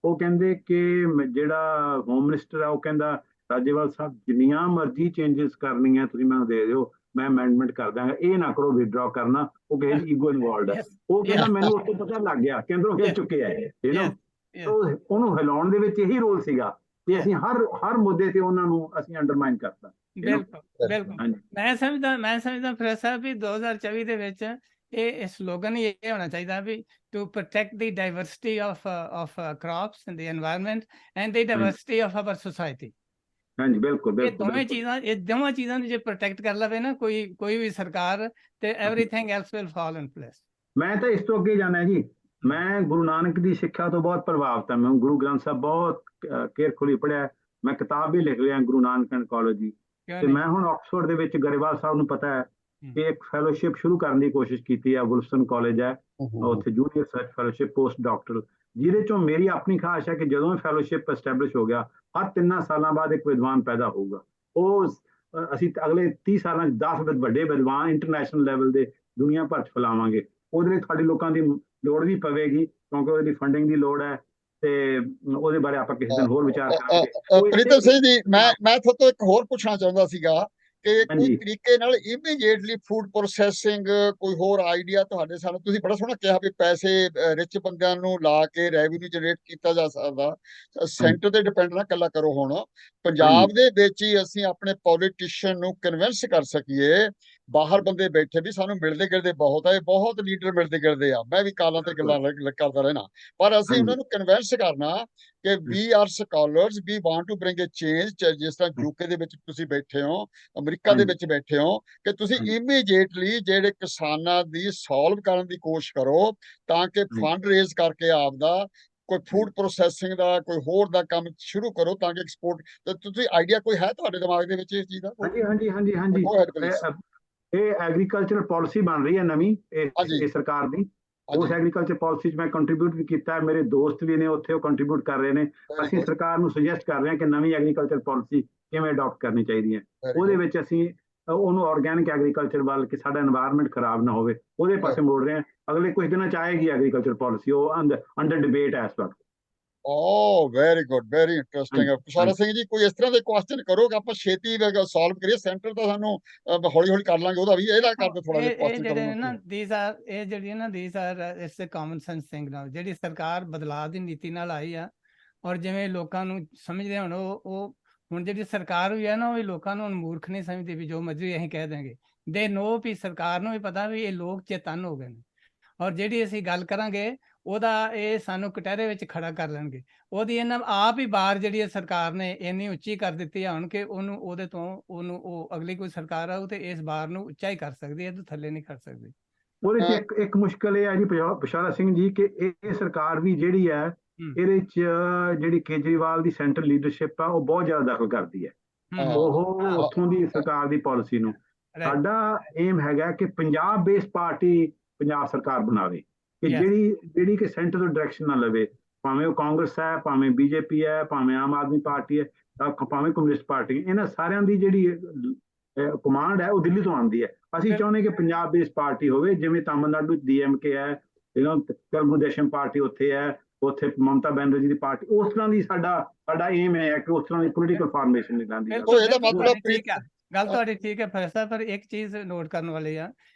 ਉਹ ਕਹਿੰਦੇ ਕਿ ਜਿਹੜਾ ਹੋਮ ਮਿਨਿਸਟਰ ਆ, ਉਹ ਕਹਿੰਦਾ ਰਾਜੇਵਾਲ ਸਾਹਿਬ ਜਿੰਨੀਆਂ ਮਰਜ਼ੀ ਚੇਂਜਸ ਕਰਨੀਆਂ ਤੁਸੀਂ ਮੈਨੂੰ ਦੇ ਦਿਓ, ਮੈਂ ਅਮੈਂਡਮੈਂਟ ਕਰ ਦਾਂਗਾ, ਇਹ ਨਾ ਕਰੋ ਵਿਦਡਰਾ ਕਰਨਾ। ਉਹ ਕਹਿੰਦੇ ਈਗੋ ਇਨਵੋਲਵਡ ਹੈ। ਉਹ ਕਹਿੰਦਾ ਮੈਨੂੰ ਉਸ ਤੋਂ ਪਤਾ ਲੱਗ ਗਿਆ ਕਿ ਅੰਦਰੋਂ ਹਿੱਲ ਚੁੱਕਿਆ ਹੈ, ਯੂ ਨੋ। ਉਹਨੂੰ ਹਿਲਾਉਣ ਦੇ ਵਿੱਚ ਇਹੀ ਰੋਲ ਸੀਗਾ ਕਿ ਅਸੀਂ ਹਰ ਮੁੱਦੇ ਤੇ ਉਹਨਾਂ ਨੂੰ ਅਸੀਂ ਅੰਡਰਮਾਈਨ ਕਰਤਾ। ਬਿਲਕੁਲ ਬਿਲਕੁਲ, ਮੈਂ ਸਮਝਦਾ ਪ੍ਰੋਫੈਸਰ ਸਾਹਿਬ ਵੀ 2024 ਦੇ ਵਿੱਚ ਇਹ ਸਲੋਗਨ ਹੀ ਇਹ ਹੋਣਾ ਚਾਹੀਦਾ ਵੀ to protect the diversity of crops and the environment and the diversity of our society। ਹਾਂਜੀ ਬਿਲਕੁਲ ਬਿਲਕੁਲ, ਇਹ ਦੋਵਾਂ ਚੀਜ਼ਾਂ ਨੂੰ ਜੇ ਪ੍ਰੋਟੈਕਟ ਕਰ ਲਵੇ ਨਾ ਕੋਈ ਵੀ ਸਰਕਾਰ, ਤੇ everything else will fall in place। ਮੈਂ ਤਾਂ ਇਸ ਤੋਂ ਅੱਗੇ ਜਾਣਾ ਜੀ। ਮੈਂ ਗੁਰੂ ਨਾਨਕ ਦੀ ਸਿੱਖਿਆ ਤੋਂ ਬਹੁਤ ਪ੍ਰਭਾਵਿਤ ਹਾਂ। ਮੈਂ ਗੁਰੂ ਗ੍ਰੰਥ ਸਾਹਿਬ ਬਹੁਤ ਕੇਅਰਫੁਲੀ ਪੜ੍ਹਿਆ। ਮੈਂ ਕਿਤਾਬ ਵੀ ਲਿਖ ਲਿਆ ਗੁਰੂ ਨਾਨਕ ਐਂਥੋਲੋਜੀ। ਤੇ ਮੈਂ ਹੁਣ ਆਕਸਫੋਰਡ ਦੇ ਵਿੱਚ ਗਰੇਵਾਲ ਸਾਹਿਬ ਨੂੰ ਪਤਾ ਹੈ ਕਿ ਇੱਕ ਫੈਲੋਸ਼ਿਪ ਸ਼ੁਰੂ ਕਰਨ ਦੀ ਕੋਸ਼ਿਸ਼ ਕੀਤੀ ਹੈ। ਵੁਲਫਸਨ ਕਾਲਜ ਹੈ ਉੱਥੇ, junior research fellowship post doctor, ਜਿਹਦੇ ਚੋਂ ਮੇਰੀ ਆਪਣੀ ਖਾਹਿਸ਼ ਹੈ ਕਿ ਜਦੋਂ ਇਹ ਫੈਲੋਸ਼ਿਪ ਐਸਟੈਬਲਿਸ਼ ਹੋ ਗਿਆ, ਹਰ 3 ਸਾਲਾਂ ਬਾਅਦ ਇੱਕ ਵਿਦਵਾਨ ਪੈਦਾ ਹੋਊਗਾ। ਉਹ ਅਸੀਂ ਅਗਲੇ 30 ਸਾਲਾਂ 'ਚ 10 ਵੱਡੇ ਵਿਦਵਾਨ ਇੰਟਰਨੈਸ਼ਨਲ ਲੈਵਲ ਦੇ ਦੁਨੀਆ ਭਰ 'ਚ ਫੈਲਾਵਾਂਗੇ। ਉਹਦੇ ਲਈ ਤੁਹਾਡੇ ਲੋਕਾਂ ਦੀ ਲੋੜ ਵੀ ਪਵੇਗੀ, ਕਿਉਂਕਿ ਉਹਦੀ ਫੰਡਿੰਗ ਦੀ ਲੋੜ ਹੈ, ਤੇ ਉਹਦੇ ਬਾਰੇ ਆਪਾਂ ਕਿਸੇ ਦਿਨ ਹੋਰ ਵਿਚਾਰ ਕਰਾਂਗੇ। ਪ੍ਰੀਤਮ ਸਿੰਘ ਜੀ, ਮੈਂ ਤੁਹਾਡੇ ਤੋਂ ਇੱਕ ਹੋਰ ਪੁੱਛਣਾ ਚਾਹੁੰਦਾ ਸੀਗਾ ਕਿ ਕੋਈ ਤਰੀਕੇ ਨਾਲ ਇਮੀਡੀਏਟਲੀ ਫੂਡ ਪ੍ਰੋਸੈਸਿੰਗ, ਕੋਈ ਹੋਰ ਆਈਡੀਆ ਤੁਹਾਡੇ ਸਾਹਮਣੇ? ਤੁਸੀਂ ਬੜਾ ਸੋਹਣਾ ਕਿਹਾ ਵੀ ਪੈਸੇ ਰਿਚ ਬੰਦਿਆਂ ਨੂੰ ਲਾ ਕੇ ਰੈਵਨਿਊ ਜਨਰੇਟ ਕੀਤਾ ਜਾ ਸਕਦਾ, ਸੈਂਟਰ ਤੇ ਡਿਪੈਂਡ ਨਾ ਇਕੱਲਾ ਕਰੋ। ਹੁਣ ਪੰਜਾਬ ਦੇ ਵਿੱਚ ਹੀ ਅਸੀਂ ਆਪਣੇ ਪੋਲੀਟੀਸ਼ੀਅਨ ਨੂੰ ਕਨਵਿੰਸ ਕਰ ਸਕੀਏ ਬਾਹਰ ਬੰਦੇ ਬੈਠੇ ਵੀ ਸਾਨੂੰ ਮਿਲਦੇ ਗਿਲਦੇ ਬਹੁਤ ਆ, ਬਹੁਤ ਲੀਡਰ ਮਿਲਦੇ ਗਿਲਦੇ ਆ, ਮੈਂ ਵੀ ਕਾਲਾਂ ਤੇ ਗੱਲਾਂ ਕਰਦਾ ਰਹਿਣਾ, ਪਰ ਅਸੀਂ ਉਹਨਾਂ ਨੂੰ ਕਨਵਿੰਸ ਕਰਨਾ ਕਿ we are scholars, we want to bring a change. ਜਿਸ ਤਰ੍ਹਾਂ ਯੂਕੇ ਦੇ ਵਿੱਚ ਤੁਸੀਂ ਬੈਠੇ ਹੋ, ਅਮਰੀਕਾ ਦੇ ਵਿੱਚ ਬੈਠੇ ਹੋ, ਕਿ ਤੁਸੀਂ ਇਮੀਡੀਏਟਲੀ ਜਿਹੜੇ ਕਿਸਾਨਾਂ ਦੀ ਸੋਲਵ ਕਰਨ ਦੀ ਕੋਸ਼ਿਸ਼ ਕਰੋ, ਤਾਂ ਕਿ ਫੰਡ ਰੇਜ਼ ਕਰਕੇ ਆਪਦਾ ਕੋਈ ਫੂਡ ਪ੍ਰੋਸੈਸਿੰਗ ਦਾ, ਕੋਈ ਹੋਰ ਦਾ ਕੰਮ ਸ਼ੁਰੂ ਕਰੋ, ਤਾਂ ਕਿ ਐਕਸਪੋਰਟ। ਤੇ ਤੁਸੀਂ ਆਈਡੀਆ ਕੋਈ ਹੈ ਤੁਹਾਡੇ ਦਿਮਾਗ ਦੇ ਵਿੱਚ ਇਸ ਚੀਜ਼ ਦਾ? ਹਾਂਜੀ। ਇਹ ਐਗਰੀਕਲਚਰ ਪਾਲਿਸੀ ਬਣ ਰਹੀ ਹੈ ਨਵੀਂ ਇਹ ਸਰਕਾਰ ਦੀ। ਉਸ ਐਗਰੀਕਲਚਰ ਪਾਲਿਸੀ 'ਚ ਮੈਂ ਕੰਟਰੀਬਿਊਟ ਵੀ ਕੀਤਾ, ਮੇਰੇ ਦੋਸਤ ਵੀ ਨੇ ਉੱਥੇ, ਉਹ ਕੰਟਰੀਬਿਊਟ ਕਰ ਰਹੇ ਨੇ। ਅਸੀਂ ਸਰਕਾਰ ਨੂੰ ਸੁਜੈਸਟ ਕਰ ਰਹੇ ਹਾਂ ਕਿ ਨਵੀਂ ਐਗਰੀਕਲਚਰ ਪਾਲਿਸੀ ਕਿਵੇਂ ਅਡਾਪਟ ਕਰਨੀ ਚਾਹੀਦੀ ਹੈ। ਉਹਦੇ ਵਿੱਚ ਅਸੀਂ ਉਹਨੂੰ ਆਰਗੈਨਿਕ ਐਗਰੀਕਲਚਰ ਵੱਲ, ਕਿ ਸਾਡਾ এনवायरमेंट ਖਰਾਬ ਨਾ ਹੋਵੇ, ਉਹਦੇ ਪਾਸੇ ਮੋੜ ਰਹੇ ਹਾਂ। ਅਗਲੇ ਕੁਝ ਦਿਨਾਂ 'ਚ ਆਏਗੀ ਐਗਰੀਕਲਚਰ ਪਾਲਿਸੀ, ਉਹ ਅੰਡਰ ਡਿਬੇਟ ਹੈ ਇਸ ਵਕਤ। Oh very good, very interesting. Professor Singh ji, ਕੋਈ ਇਸ ਤਰ੍ਹਾਂ ਦੇ ਕੁਐਸਚਨ ਕਰੋ ਕਿ ਆਪਾਂ ਛੇਤੀ ਸੋਲਵ ਕਰੀਏ। ਸੈਂਟਰ ਤਾਂ ਸਾਨੂੰ ਹੌਲੀ ਹੌਲੀ ਕਰ ਲਾਂਗੇ, ਉਹਦਾ ਵੀ ਇਹਦਾ ਕਰਦੇ ਥੋੜਾ ਜਿਹਾ ਕੁਐਸਚਨ ਜਿਹੜੇ ਕਰੋ ਨਾ these are it's a common sense thing ਨਾਲ, ਜਿਹੜੀ ਸਰਕਾਰ ਬਦਲਾਅ ਦੀ ਨੀਤੀ ਨਾਲ ਆਈ ਆ, ਔਰ ਜਿਵੇਂ ਲੋਕਾਂ ਨੂੰ ਸਮਝਦੇ ਹੁਣ, ਉਹ ਹੁਣ ਜਿਹੜੀ ਸਰਕਾਰ ਹੋਈ ਆ ਨਾ, ਉਹ ਵੀ ਲੋਕਾਂ ਨੂੰ ਮੂਰਖ ਨਹੀਂ ਸਮਝਦੀ ਵੀ ਜੋ ਮਰਜ਼ੀ ਅਸੀਂ ਕਹਿ ਦੇਂਗੇ। ਦੇ ਨੋ ਵੀ ਸਰਕਾਰ ਨੂੰ ਵੀ ਪਤਾ ਵੀ ਇਹ ਲੋਕ ਚੇਤਨ ਹੋ ਗਏ ਨੇ, ਔਰ ਜਿਹੜੀ ਅਸੀਂ ਗੱਲ ਕਰਾਂਗੇ ਉਹਦਾ ਇਹ ਸਾਨੂੰ ਕਟਹਿਰੇ ਵਿੱਚ ਖੜਾ ਕਰ ਲੈਣਗੇ। ਉਹਦੀ ਇਹਨਾਂ ਆਪ ਹੀ ਬਾਹਰ ਜਿਹੜੀ ਸਰਕਾਰ ਨੇ ਇੰਨੀ ਉੱਚੀ ਕਰ ਦਿੱਤੀ ਆ ਹੁਣ, ਕਿ ਉਹਨੂੰ ਉਹਦੇ ਤੋਂ ਉਹ ਅਗਲੀ ਕੋਈ ਸਰਕਾਰ ਆਊ ਤੇ ਇਸ ਬਾਰ ਨੂੰ ਉੱਚਾ ਹੀ ਕਰ ਸਕਦੀ ਹੈ, ਇਹਦੇ ਥੱਲੇ ਨਹੀਂ ਕਰ ਸਕਦੀ। ਉਹਦੇ 'ਚ ਇੱਕ ਮੁਸ਼ਕਲ ਇਹ ਹੈ ਜੀ ਪੁਸ਼ਾਰਾ ਸਿੰਘ ਜੀ, ਕਿ ਇਹ ਸਰਕਾਰ ਵੀ ਜਿਹੜੀ ਹੈ, ਇਹਦੇ 'ਚ ਜਿਹੜੀ ਕੇਜਰੀਵਾਲ ਦੀ ਸੈਂਟਰ ਲੀਡਰਸ਼ਿਪ ਆ, ਉਹ ਬਹੁਤ ਜ਼ਿਆਦਾ ਦਖਲ ਕਰਦੀ ਹੈ ਉਹ ਉੱਥੋਂ ਦੀ ਸਰਕਾਰ ਦੀ ਪਾਲਿਸੀ ਨੂੰ। ਸਾਡਾ ਏਮ ਹੈਗਾ ਕਿ ਪੰਜਾਬ ਬੇਸ ਪਾਰਟੀ ਪੰਜਾਬ ਸਰਕਾਰ ਬਣਾਵੇ, ਕਿ ਜਿਹੜੀ ਕਿ ਸੈਂਟਰ ਤੋਂ ਡਾਇਰੈਕਸ਼ਨ ਨਾ ਲਵੇ, ਭਾਵੇਂ ਉਹ ਕਾਂਗਰਸ ਹੈ, ਭਾਵੇਂ ਬੀਜੇਪੀ ਹੈ, ਭਾਵੇਂ ਆਮ ਆਦਮੀ ਪਾਰਟੀ ਹੈ, ਭਾਵੇਂ ਕਮਿਊਨਿਸਟ ਪਾਰਟੀ, ਇਹਨਾਂ ਸਾਰਿਆਂ ਦੀ ਜਿਹੜੀ ਕਮਾਂਡ ਹੈ ਉਹ ਦਿੱਲੀ ਤੋਂ ਆਉਂਦੀ ਹੈ। ਅਸੀਂ ਚਾਹੁੰਦੇ ਕਿ ਪੰਜਾਬ ਬੇਸ ਪਾਰਟੀ ਹੋਵੇ, ਜਿਵੇਂ ਤਾਮਿਲਨਾਡੂ DMK ਹੈ, ਤੇਲਗੂ ਪਾਰਟੀ ਉੱਥੇ ਹੈ, ਉੱਥੇ ਮਮਤਾ ਬੈਨਰਜੀ ਦੀ ਪਾਰਟੀ, ਉਸ ਤਰ੍ਹਾਂ ਦੀ ਸਾਡਾ ਏਮ ਹੈ ਕਿ ਉਸ ਤਰ੍ਹਾਂ ਦੀ ਪੋਲੀਟੀਕਲ ਫਾਰਮੇਸ਼ਨ ਨਿਕਲਦੀ ਹੈ। ਗੱਲ ਤੁਹਾਡੀ ਠੀਕ ਹੈ ਪ੍ਰੋਫੈਸਰ, ਪਰ ਇੱਕ ਚੀਜ਼ ਨੋਟ ਕਰਨ ਵਾਲੀ ਆ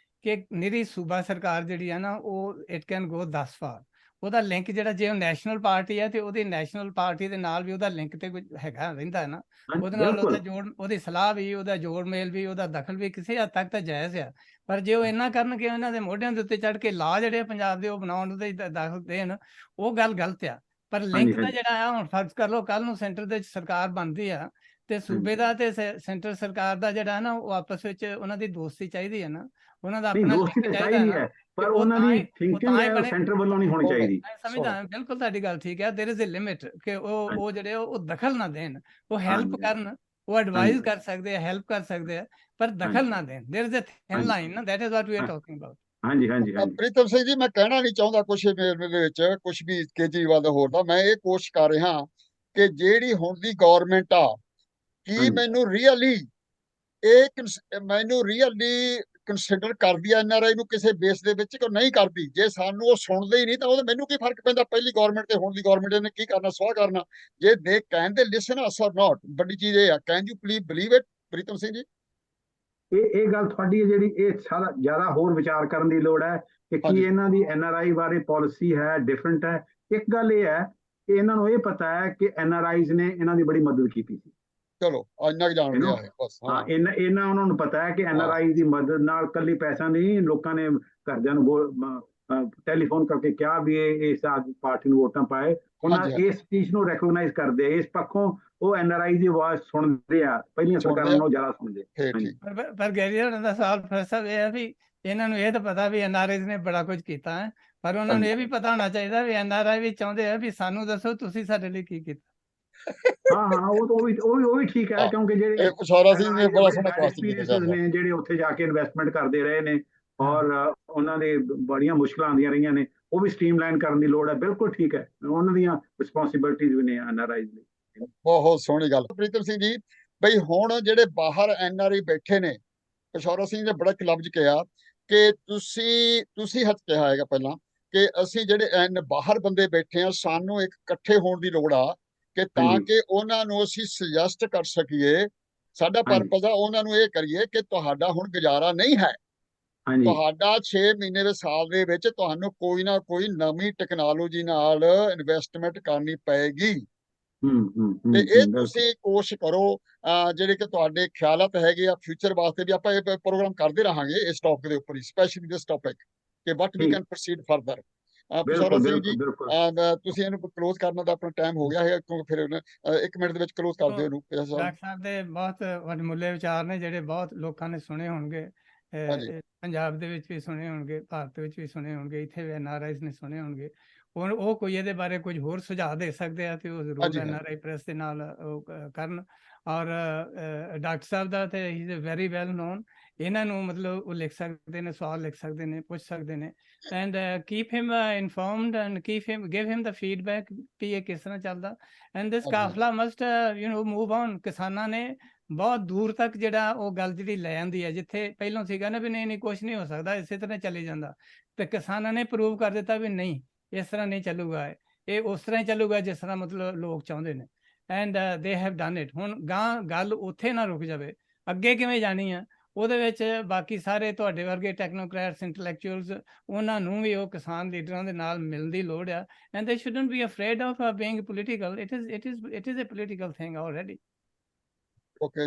ਕਿ ਨਿਰੀ ਸੂਬਾ ਸਰਕਾਰ ਜਿਹੜੀ ਆ ਨਾ, ਉਹ ਇਟ ਕੈਨ ਗੋ 10 ਵਾਰ। ਉਹਦਾ ਲਿੰਕ ਜਿਹੜਾ, ਜੇ ਉਹ ਨੈਸ਼ਨਲ ਪਾਰਟੀ ਹੈ ਤੇ ਉਹਦੀ ਨੈਸ਼ਨਲ ਪਾਰਟੀ ਦੇ ਨਾਲ ਵੀ ਉਹਦਾ ਲਿੰਕ ਤੇ ਕੁਝ ਹੈਗਾ, ਰਹਿੰਦਾ ਹੈ ਨਾ, ਉਹਦੇ ਨਾਲ ਉਹਦਾ ਜੋੜ, ਉਹਦੀ ਸਲਾਹ ਵੀ, ਉਹਦਾ ਜੋੜ ਮੇਲ ਵੀ, ਉਹਦਾ ਦਖਲ ਵੀ ਕਿਸੇ ਹੱਦ ਤੱਕ ਤਾਂ ਜਾਇਜ਼ ਆ। ਪਰ ਜੇ ਉਹ ਇੰਨਾ ਕਰਨ ਕਿ ਉਹਨਾਂ ਦੇ ਮੋਢਿਆਂ ਦੇ ਉੱਤੇ ਚੜ੍ਹ ਕੇ ਲਾ ਜਿਹੜੇ ਪੰਜਾਬ ਦੇ ਉਹ ਬਣਾਉਣ ਉਹਦੇ ਦਖਲ ਦੇਣ, ਉਹ ਗੱਲ ਗਲਤ ਆ। ਪਰ ਲਿੰਕ ਦਾ ਜਿਹੜਾ ਆ, ਹੁਣ ਫਰਜ਼ ਕਰ ਲਓ ਕੱਲ ਨੂੰ ਸੈਂਟਰ ਦੇ ਵਿੱਚ ਸਰਕਾਰ ਬਣਦੀ ਆ, ਤੇ ਸੂਬੇ ਦਾ ਤੇ ਸੈਂਟਰ ਸਰਕਾਰ ਦਾ ਜਿਹੜਾ ਨਾ, ਉਹ ਆਪਸ ਵਿੱਚ ਉਹਨਾਂ ਦੀ ਦੋਸਤੀ ਚਾਹੀਦੀ ਹੈ ਨਾ, ਉਹਨਾਂ ਦਾ ਆਪਣਾ ਲਿੰਕ ਚਾਹੀਦਾ ਹੈ ਨਾ, ਪਰ ਉਹਨਾਂ ਦੀ ਥਿੰਕਿੰਗ ਹੈ ਸੈਂਟਰ ਵੱਲੋਂ ਨਹੀਂ ਹੋਣੀ ਚਾਹੀਦੀ। ਸਮਝਦਾ, ਬਿਲਕੁਲ ਤੁਹਾਡੀ ਗੱਲ ਠੀਕ ਹੈ। ਦੇयर ਇਜ਼ ਅ ਲਿਮਿਟ, ਕਿ ਉਹ ਜਿਹੜੇ ਉਹ ਦਖਲ ਨਾ ਦੇਣ, ਉਹ ਹੈਲਪ ਕਰਨ, ਉਹ ਐਡਵਾਈਜ਼ ਕਰ ਸਕਦੇ ਆ, ਹੈਲਪ ਕਰ ਸਕਦੇ ਆ, ਪਰ ਦਖਲ ਨਾ ਦੇਣ। There is a thin line ਨਾ, that is what we are talking about. ਹਾਂਜੀ। ਪ੍ਰੀਤਮ ਸਿੰਘ ਜੀ, ਮੈਂ ਕਹਿਣਾ ਨਹੀਂ ਚਾਹੁੰਦਾ ਕੁਛ ਮੇਰੇ ਵਿੱਚ ਕੁਛ ਵੀ ਕੇਜਰੀਵਾਲ ਦਾ ਹੋਰ ਦਾ, ਮੈਂ ਇਹ ਕੋਸ਼ਿਸ਼ ਕਰ ਰਿਹਾ ਕਿ ਜਿਹੜੀ ਹੁਣ ਦੀ ਗਵਰਨਮੈਂਟ ਆ, ਕੀ ਮੈਨੂੰ ਰੀਅਲੀ ਕੰਸੀਡਰ ਕਰਦੀ ਆ NRI ਨੂੰ ਕਿਸੇ ਬੇਸ ਦੇ ਵਿੱਚ, ਕਿ ਨਹੀਂ ਕਰਦੀ? ਜੇ ਸਾਨੂੰ ਉਹ ਸੁਣਦੇ ਹੀ ਨਹੀਂ ਤਾਂ ਉਹਦੇ ਮੈਨੂੰ ਕੀ ਫਰਕ ਪੈਂਦਾ, ਪਹਿਲੀ ਗਵਰਨਮੈਂਟ ਤੇ ਹੁਣ ਦੀ ਗਵਰਨਮੈਂਟ ਨੇ ਕੀ ਕਰਨਾ, ਸਵਾਹ ਕਰਨਾ। ਜੇ ਦੇ ਕੈਨ ਦੇ ਲਿਸਨ ਅਸ অর ਨਾਟ, ਵੱਡੀ ਚੀਜ਼ ਇਹ ਆ। Can you please believe it Pritam Singh ji? ਇਹ ਗੱਲ ਤੁਹਾਡੀ ਹੈ ਜਿਹੜੀ, ਇਹ ਸਾਰਾ ਜ਼ਿਆਦਾ ਹੋਰ ਵਿਚਾਰ ਕਰਨ ਦੀ ਲੋੜ ਹੈ ਕਿ ਕੀ ਇਹਨਾਂ ਦੀ NRI ਬਾਰੇ ਪਾਲਿਸੀ ਹੈ, ਡਿਫਰੈਂਟ ਹੈ। ਇੱਕ ਗੱਲ ਇਹ ਹੈ ਕਿ ਇਹਨਾਂ ਨੂੰ ਇਹ ਪਤਾ ਹੈ ਕਿ NRIs ਨੇ ਇਹਨਾਂ ਦੀ ਬੜੀ ਮਦਦ ਕੀਤੀ ਸੀ। ਚਲੋ ਇੰਨਾ ਕੁ ਜਾਣ ਲਿਆ ਹੈ ਬਸ। ਇਹਨਾਂ ਉਹਨਾਂ ਨੂੰ ਪਤਾ ਹੈ ਕਿ NRI ਦੀ ਮਦਦ ਨਾਲ ਕੱਲੀ ਪੈਸਾ ਨਹੀਂ, ਲੋਕਾਂ ਨੇ ਘਰਦਿਆਂ ਨੂੰ ਟੈਲੀਫੋਨ ਕਰਕੇ ਕਿਹਾ ਵੀ ਇਸ ਪਾਰਟੀ ਨੂੰ ਵੋਟਾਂ ਪਾਏ। ਉਹਨਾਂ ਇਸ ਚੀਜ਼ ਨੂੰ ਰੈਕੋਗਨਾਈਜ਼ ਕਰਦੇ ਆ, ਇਸ ਪੱਖੋਂ ਉਹ NRI ਦੀ ਆਵਾਜ਼ ਸੁਣਦੇ ਆ, ਪਹਿਲੀਆਂ ਸਰਕਾਰਾਂ ਨਾਲੋਂ ਜ਼ਿਆਦਾ ਸੁਣਦੇ। ਪਰ ਗੈਰੀ ਹੋਣਾ ਦਾ ਸਵਾਲ ਪ੍ਰੋਫੈਸਰ ਇਹ ਹੈ ਵੀ ਇਹਨਾਂ ਨੂੰ ਇਹ ਤਾਂ ਪਤਾ ਵੀ NRIs ਨੇ ਬੜਾ ਕੁਝ ਕੀਤਾ ਹੈ, ਪਰ ਉਹਨਾਂ ਨੂੰ ਇਹ ਵੀ ਪਤਾ ਹੋਣਾ ਚਾਹੀਦਾ ਵੀ NRI ਵੀ ਚਾਹੁੰਦੇ ਆ ਵੀ ਸਾਨੂੰ ਦੱਸੋ ਤੁਸੀਂ ਸਾਡੇ ਲਈ ਕੀ ਕੀਤਾ। ਹਾਂ ਉਹ ਵੀ ਠੀਕ ਹੈ, ਕਿਉਂਕਿ ਜਿਹੜੇ ਜਿਹੜੇ ਉੱਥੇ ਜਾ ਕੇ ਇਨਵੈਸਟਮੈਂਟ ਕਰਦੇ ਰਹੇ ਨੇ, ਔਰ ਉਹਨਾਂ ਦੇ ਬੜੀਆਂ ਮੁਸ਼ਕਲਾਂ ਆਉਂਦੀਆਂ ਰਹੀਆਂ ਨੇ, ਉਹ ਵੀ ਸਟ੍ਰੀਮਲਾਈਨ ਕਰਨ ਦੀ ਲੋੜ ਹੈ। ਬਿਲਕੁਲ ਠੀਕ ਹੈ, ਉਹਨਾਂ ਦੀਆਂ ਰਿਸਪੌਂਸਿਬਿਲਿਟੀਜ਼ ਵੀ ਨੇ NRIs ਲਈ। ਬਹੁਤ ਸੋਹਣੀ ਗੱਲ ਪ੍ਰੀਤਮ ਸਿੰਘ ਜੀ। ਬਈ ਹੁਣ ਜਿਹੜੇ ਬਾਹਰ NRI ਬੈਠੇ ਨੇ, ਪ੍ਰੋਫੈਸਰ ਸਿੰਘ ਨੇ ਬੜਾ ਲਫ਼ਜ਼ ਕਿਹਾ ਕਿ ਤੁਸੀਂ ਹੱਥ ਕਿਹਾ ਹੈਗਾ ਪਹਿਲਾਂ ਕਿ ਅਸੀਂ ਜਿਹੜੇ ਬਾਹਰ ਬੰਦੇ ਬੈਠੇ ਆ, ਸਾਨੂੰ ਇੱਕ ਇਕੱਠੇ ਹੋਣ ਦੀ ਲੋੜ ਆ, ਕਿ ਤਾਂ ਕਿ ਉਹਨਾਂ ਨੂੰ ਅਸੀਂ ਸੁਜੈਸਟ ਕਰ ਸਕੀਏ। ਸਾਡਾ ਪਰਪਸ ਆ ਉਹਨਾਂ ਨੂੰ ਇਹ ਕਰੀਏ ਕਿ ਤੁਹਾਡਾ ਹੁਣ ਗੁਜ਼ਾਰਾ ਨਹੀਂ ਹੈ, ਤੁਹਾਡਾ 6 ਮਹੀਨੇ ਦੇ ਸਾਲ ਦੇ ਵਿੱਚ ਤੁਹਾਨੂੰ ਕੋਈ ਨਾ ਕੋਈ ਨਵੀਂ ਟੈਕਨੋਲੋਜੀ ਨਾਲ ਇਨਵੈਸਟਮੈਂਟ ਕਰਨੀ ਪਏਗੀ। ਤੇ ਇਹ ਤੁਸੀਂ ਕੋਸ਼ਿਸ਼ ਕਰੋ ਜਿਹੜੇ ਕਿ ਤੁਹਾਡੇ ਖਿਆਲਾਤ ਹੈਗੇ ਆ ਫਿਊਚਰ ਵਾਸਤੇ ਵੀ ਆਪਾਂ ਇਹ ਪ੍ਰੋਗਰਾਮ ਕਰਦੇ ਰਹਾਂਗੇ ਇਸ ਟੌਪਿਕ ਦੇ ਉੱਪਰ ਹੀ ਸਪੈਸ਼ਲੀ ਦਿਸ ਟੌਪਿਕ ਕਿ what we can proceed further. Professor Singh ji ਤੁਸੀਂ ਇਹਨੂੰ ਕਲੋਜ਼ ਕਰਨ ਦਾ ਆਪਣਾ ਟਾਈਮ ਹੋ ਗਿਆ ਹੈ ਕਿਉਂਕਿ ਫਿਰ 1 ਮਿੰਟ ਦੇ ਵਿੱਚ ਕਲੋਜ਼ ਕਰ ਦਿਓ ਇਹਨੂੰ। ਡਾਕਟਰ ਸਾਹਿਬ ਦੇ ਬਹੁਤ ਵਡਮੁੱਲੇ ਵਿਚਾਰ ਨੇ ਜਿਹੜੇ ਬਹੁਤ ਲੋਕਾਂ ਨੇ ਸੁਣੇ ਹੋਣਗੇ, ਪੰਜਾਬ ਦੇ ਵਿੱਚ ਵੀ ਸੁਣੇ ਹੋਣਗੇ, ਭਾਰਤ ਵਿੱਚ ਵੀ ਸੁਣੇ ਹੋਣਗੇ, ਇੱਥੇ ਵੀ NRIs ਨੇ ਸੁਣੇ ਹੋਣਗੇ। ਹੁਣ ਉਹ ਕੋਈ ਇਹਦੇ ਬਾਰੇ ਕੁਝ ਹੋਰ ਸੁਝਾਅ ਦੇ ਸਕਦੇ ਆ ਤੇ ਉਹ ਜ਼ਰੂਰ NRI ਪ੍ਰੈਸ ਦੇ ਨਾਲ ਉਹ ਕਰਨ। ਔਰ ਡਾਕਟਰ ਸਾਹਿਬ ਦਾ ਤੇ ਹੀ ਇਜ਼ ਵੈਰੀ ਵੈਲ ਨੋਨ, ਇਹਨਾਂ ਨੂੰ ਮਤਲਬ ਉਹ ਲਿਖ ਸਕਦੇ ਨੇ, ਸਵਾਲ ਲਿਖ ਸਕਦੇ ਨੇ, ਪੁੱਛ ਸਕਦੇ ਨੇ। And keep him informed and give him the feedback ਕਿ ਇਹ ਕਿਸ ਤਰ੍ਹਾਂ ਚੱਲਦਾ। ਐਂਡ ਦਿਸ ਕਾਫਲਾ ਮਸਟ ਮੂਵ ਔਨ। ਕਿਸਾਨਾਂ ਨੇ ਬਹੁਤ ਦੂਰ ਤੱਕ ਜਿਹੜਾ ਉਹ ਗੱਲ ਜਿਹੜੀ ਲੈ ਆਂਦੀ ਹੈ, ਜਿੱਥੇ ਪਹਿਲਾਂ ਸੀਗਾ ਨਾ ਵੀ ਨਹੀਂ ਕੁਛ ਨਹੀਂ ਹੋ ਸਕਦਾ, ਇਸੇ ਤਰ੍ਹਾਂ ਚੱਲੀ ਜਾਂਦਾ, ਤੇ ਕਿਸਾਨਾਂ ਨੇ ਪ੍ਰੂਵ ਕਰ ਦਿੱਤਾ ਵੀ ਨਹੀਂ ਇਸ ਤਰ੍ਹਾਂ ਨਹੀਂ ਚੱਲੂਗਾ, ਇਹ ਉਸ ਤਰ੍ਹਾਂ ਹੀ ਚੱਲੂਗਾ ਜਿਸ ਤਰ੍ਹਾਂ ਮਤਲਬ ਲੋਕ ਚਾਹੁੰਦੇ ਨੇ। And they have done it. ਹੁਣ ਗਾਂ ਗੱਲ ਉੱਥੇ ਨਾ ਰੁਕ ਜਾਵੇ, ਅੱਗੇ ਕਿਵੇਂ ਜਾਣੀ ਆ ਉਹਦੇ ਵਿੱਚ ਬਾਕੀ ਸਾਰੇ ਤੁਹਾਡੇ ਵਰਗੇ ਟੈਕਨੋਕ੍ਰੈਟਸ, ਇੰਟੈਲੈਕਚੁਅਲਸ, ਉਹਨਾਂ ਨੂੰ ਵੀ ਉਹ ਕਿਸਾਨ ਲੀਡਰਾਂ ਦੇ ਨਾਲ ਮਿਲਣ ਦੀ ਲੋੜ ਆ। And they shouldn't be afraid of being political. It is a political thing already.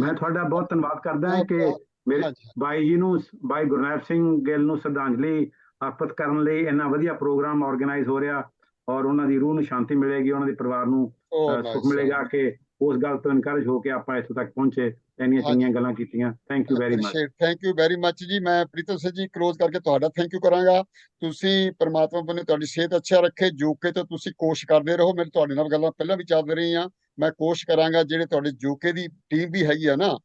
ਮੈਂ ਤੁਹਾਡਾ ਬਹੁਤ ਧੰਨਵਾਦ ਕਰਦਾ ਹਾਂ ਕਿ ਮੇਰੇ ਬਾਈ ਜੀ ਨੂੰ, ਬਾਈ ਗੁਰਨੈਬ ਸਿੰਘ ਗਿੱਲ ਨੂੰ ਸ਼ਰਧਾਂਜਲੀ ਅਰਪਿਤ ਕਰਨ ਲਈ ਇੰਨਾ ਵਧੀਆ ਪ੍ਰੋਗਰਾਮ ਆਰਗੇਨਾਈਜ਼ ਹੋ ਰਿਹਾ, ਔਰ ਉਹਨਾਂ ਦੀ ਰੂਹ ਨੂੰ ਸ਼ਾਂਤੀ ਮਿਲੇਗੀ, ਉਹਨਾਂ ਦੇ ਪਰਿਵਾਰ ਨੂੰ ਸੁੱਖ ਮਿਲੇਗਾ ਕਿ ਉਸ ਗੱਲ ਤੋਂ ਇਨਕਰੇਜ ਹੋ ਕੇ ਆਪਾਂ ਇੱਥੋਂ ਤੱਕ ਪਹੁੰਚੇ, ਇੰਨੀਆਂ ਚੰਗੀਆਂ ਗੱਲਾਂ ਕੀਤੀਆਂ। Thank you very much. Thank you very much ਜੀ। ਮੈਂ ਪ੍ਰੀਤਮ ਸਿੰਘ ਜੀ ਕਲੋਜ਼ ਕਰਕੇ ਤੁਹਾਡਾ ਥੈਂਕ ਯੂ ਕਰਾਂਗਾ। ਤੁਸੀਂ ਪਰਮਾਤਮਾ ਬਣੇ ਤੁਹਾਡੀ ਸਿਹਤ ਅੱਛਾ ਰੱਖੇ, ਜੋਕੇ ਤੋਂ ਤੁਸੀਂ ਕੋਸ਼ਿਸ਼ ਕਰਦੇ ਰਹੋ। ਮੇਰੇ ਤੁਹਾਡੇ ਨਾਲ ਗੱਲਾਂ ਪਹਿਲਾਂ ਵੀ ਚੱਲ ਰਹੀਆਂ, ਮੈਂ ਕੋਸ਼ਿਸ਼ ਕਰਾਂਗਾ ਜਿਹੜੇ ਤੁਹਾਡੇ ਜੋਕੇ ਦੀ ਟੀਮ ਵੀ ਹੈਗੀ ਆ ਨਾ,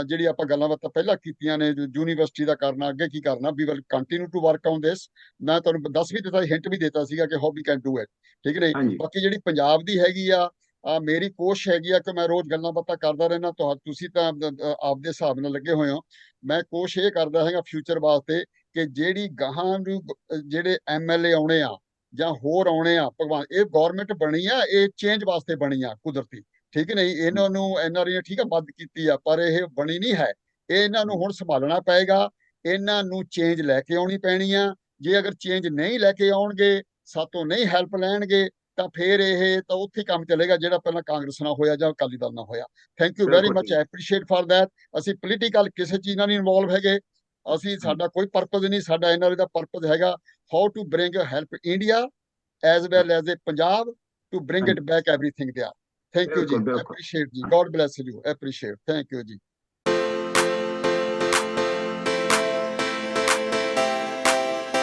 ਜਿਹੜੀ ਆਪਾਂ ਗੱਲਾਂ ਬਾਤਾਂ ਪਹਿਲਾਂ ਕੀਤੀਆਂ ਨੇ ਯੂਨੀਵਰਸਿਟੀ ਦਾ ਕਰਨਾ, ਅੱਗੇ ਕੀ ਕਰਨਾ, we will continue to work on this. ਮੈਂ ਤੁਹਾਨੂੰ ਦੱਸ ਵੀ ਦਿੱਤਾ, ਹਿੰਟ ਵੀ ਦਿੱਤਾ ਸੀਗਾ ਕਿ how we can do it, ਠੀਕ ਨਹੀਂ। ਬਾਕੀ ਜਿਹੜੀ ਪੰਜਾਬ ਦੀ ਹੈਗੀ ਆ, ਮੇਰੀ ਕੋਸ਼ਿਸ਼ ਹੈਗੀ ਆ ਕਿ ਮੈਂ ਰੋਜ਼ ਗੱਲਾਂ ਬਾਤਾਂ ਕਰਦਾ ਰਹਿਣਾ। ਤੁਸੀਂ ਤਾਂ ਆਪਦੇ ਹਿਸਾਬ ਨਾਲ ਲੱਗੇ ਹੋਏ ਹੋ, ਮੈਂ ਕੋਸ਼ਿਸ਼ ਇਹ ਕਰਦਾ ਹੈਗਾ ਫਿਊਚਰ ਵਾਸਤੇ ਕਿ ਜਿਹੜੀ ਗਾਹਾਂ ਨੂੰ ਜਿਹੜੇ MLA ਆਉਣੇ ਆ ਜਾਂ ਹੋਰ ਆਉਣੇ ਆ, ਭਗਵਾਨ, ਇਹ ਗੌਰਮੈਂਟ ਬਣੀ ਆ, ਇਹ ਚੇਂਜ ਵਾਸਤੇ ਬਣੀ ਆ ਕੁਦਰਤੀ, ਠੀਕ ਨਹੀਂ। ਇਹਨਾਂ ਨੂੰ NRI ਨੇ ਠੀਕ ਆ ਮਦਦ ਕੀਤੀ ਆ, ਪਰ ਇਹ ਬਣੀ ਨਹੀਂ ਹੈ। ਇਹ ਇਹਨਾਂ ਨੂੰ ਹੁਣ ਸੰਭਾਲਣਾ ਪਏਗਾ, ਇਹਨਾਂ ਨੂੰ ਚੇਂਜ ਲੈ ਕੇ ਆਉਣੀ ਪੈਣੀ ਆ। ਜੇ ਅਗਰ ਚੇਂਜ ਨਹੀਂ ਲੈ ਕੇ ਆਉਣਗੇ, ਸਾਤੋਂ ਨਹੀਂ ਹੈਲਪ ਲੈਣਗੇ, ਤਾਂ ਫਿਰ ਇਹ ਤਾਂ ਉੱਥੇ ਹੀ ਕੰਮ ਚੱਲੇਗਾ ਜਿਹੜਾ ਪਹਿਲਾਂ ਕਾਂਗਰਸ ਨਾਲ ਹੋਇਆ ਜਾਂ ਅਕਾਲੀ ਦਲ ਨਾਲ ਹੋਇਆ। Thank you very much, appreciate for that. ਅਸੀਂ ਪੋਲੀਟੀਕਲ ਕਿਸੇ ਚੀਜ਼ ਨਾਲ ਨਹੀਂ ਇਨਵੋਲਵ ਹੈਗੇ, ਅਸੀਂ ਸਾਡਾ ਕੋਈ ਪਰਪਸ ਨਹੀਂ। ਸਾਡਾ NRI ਦਾ ਪਰਪਸ ਹੈਗਾ how to bring help India as well as a Punjab to bring it back everything there. Thank you, ji. Appreciate, ji. God bless you. Appreciate. Thank you, ji.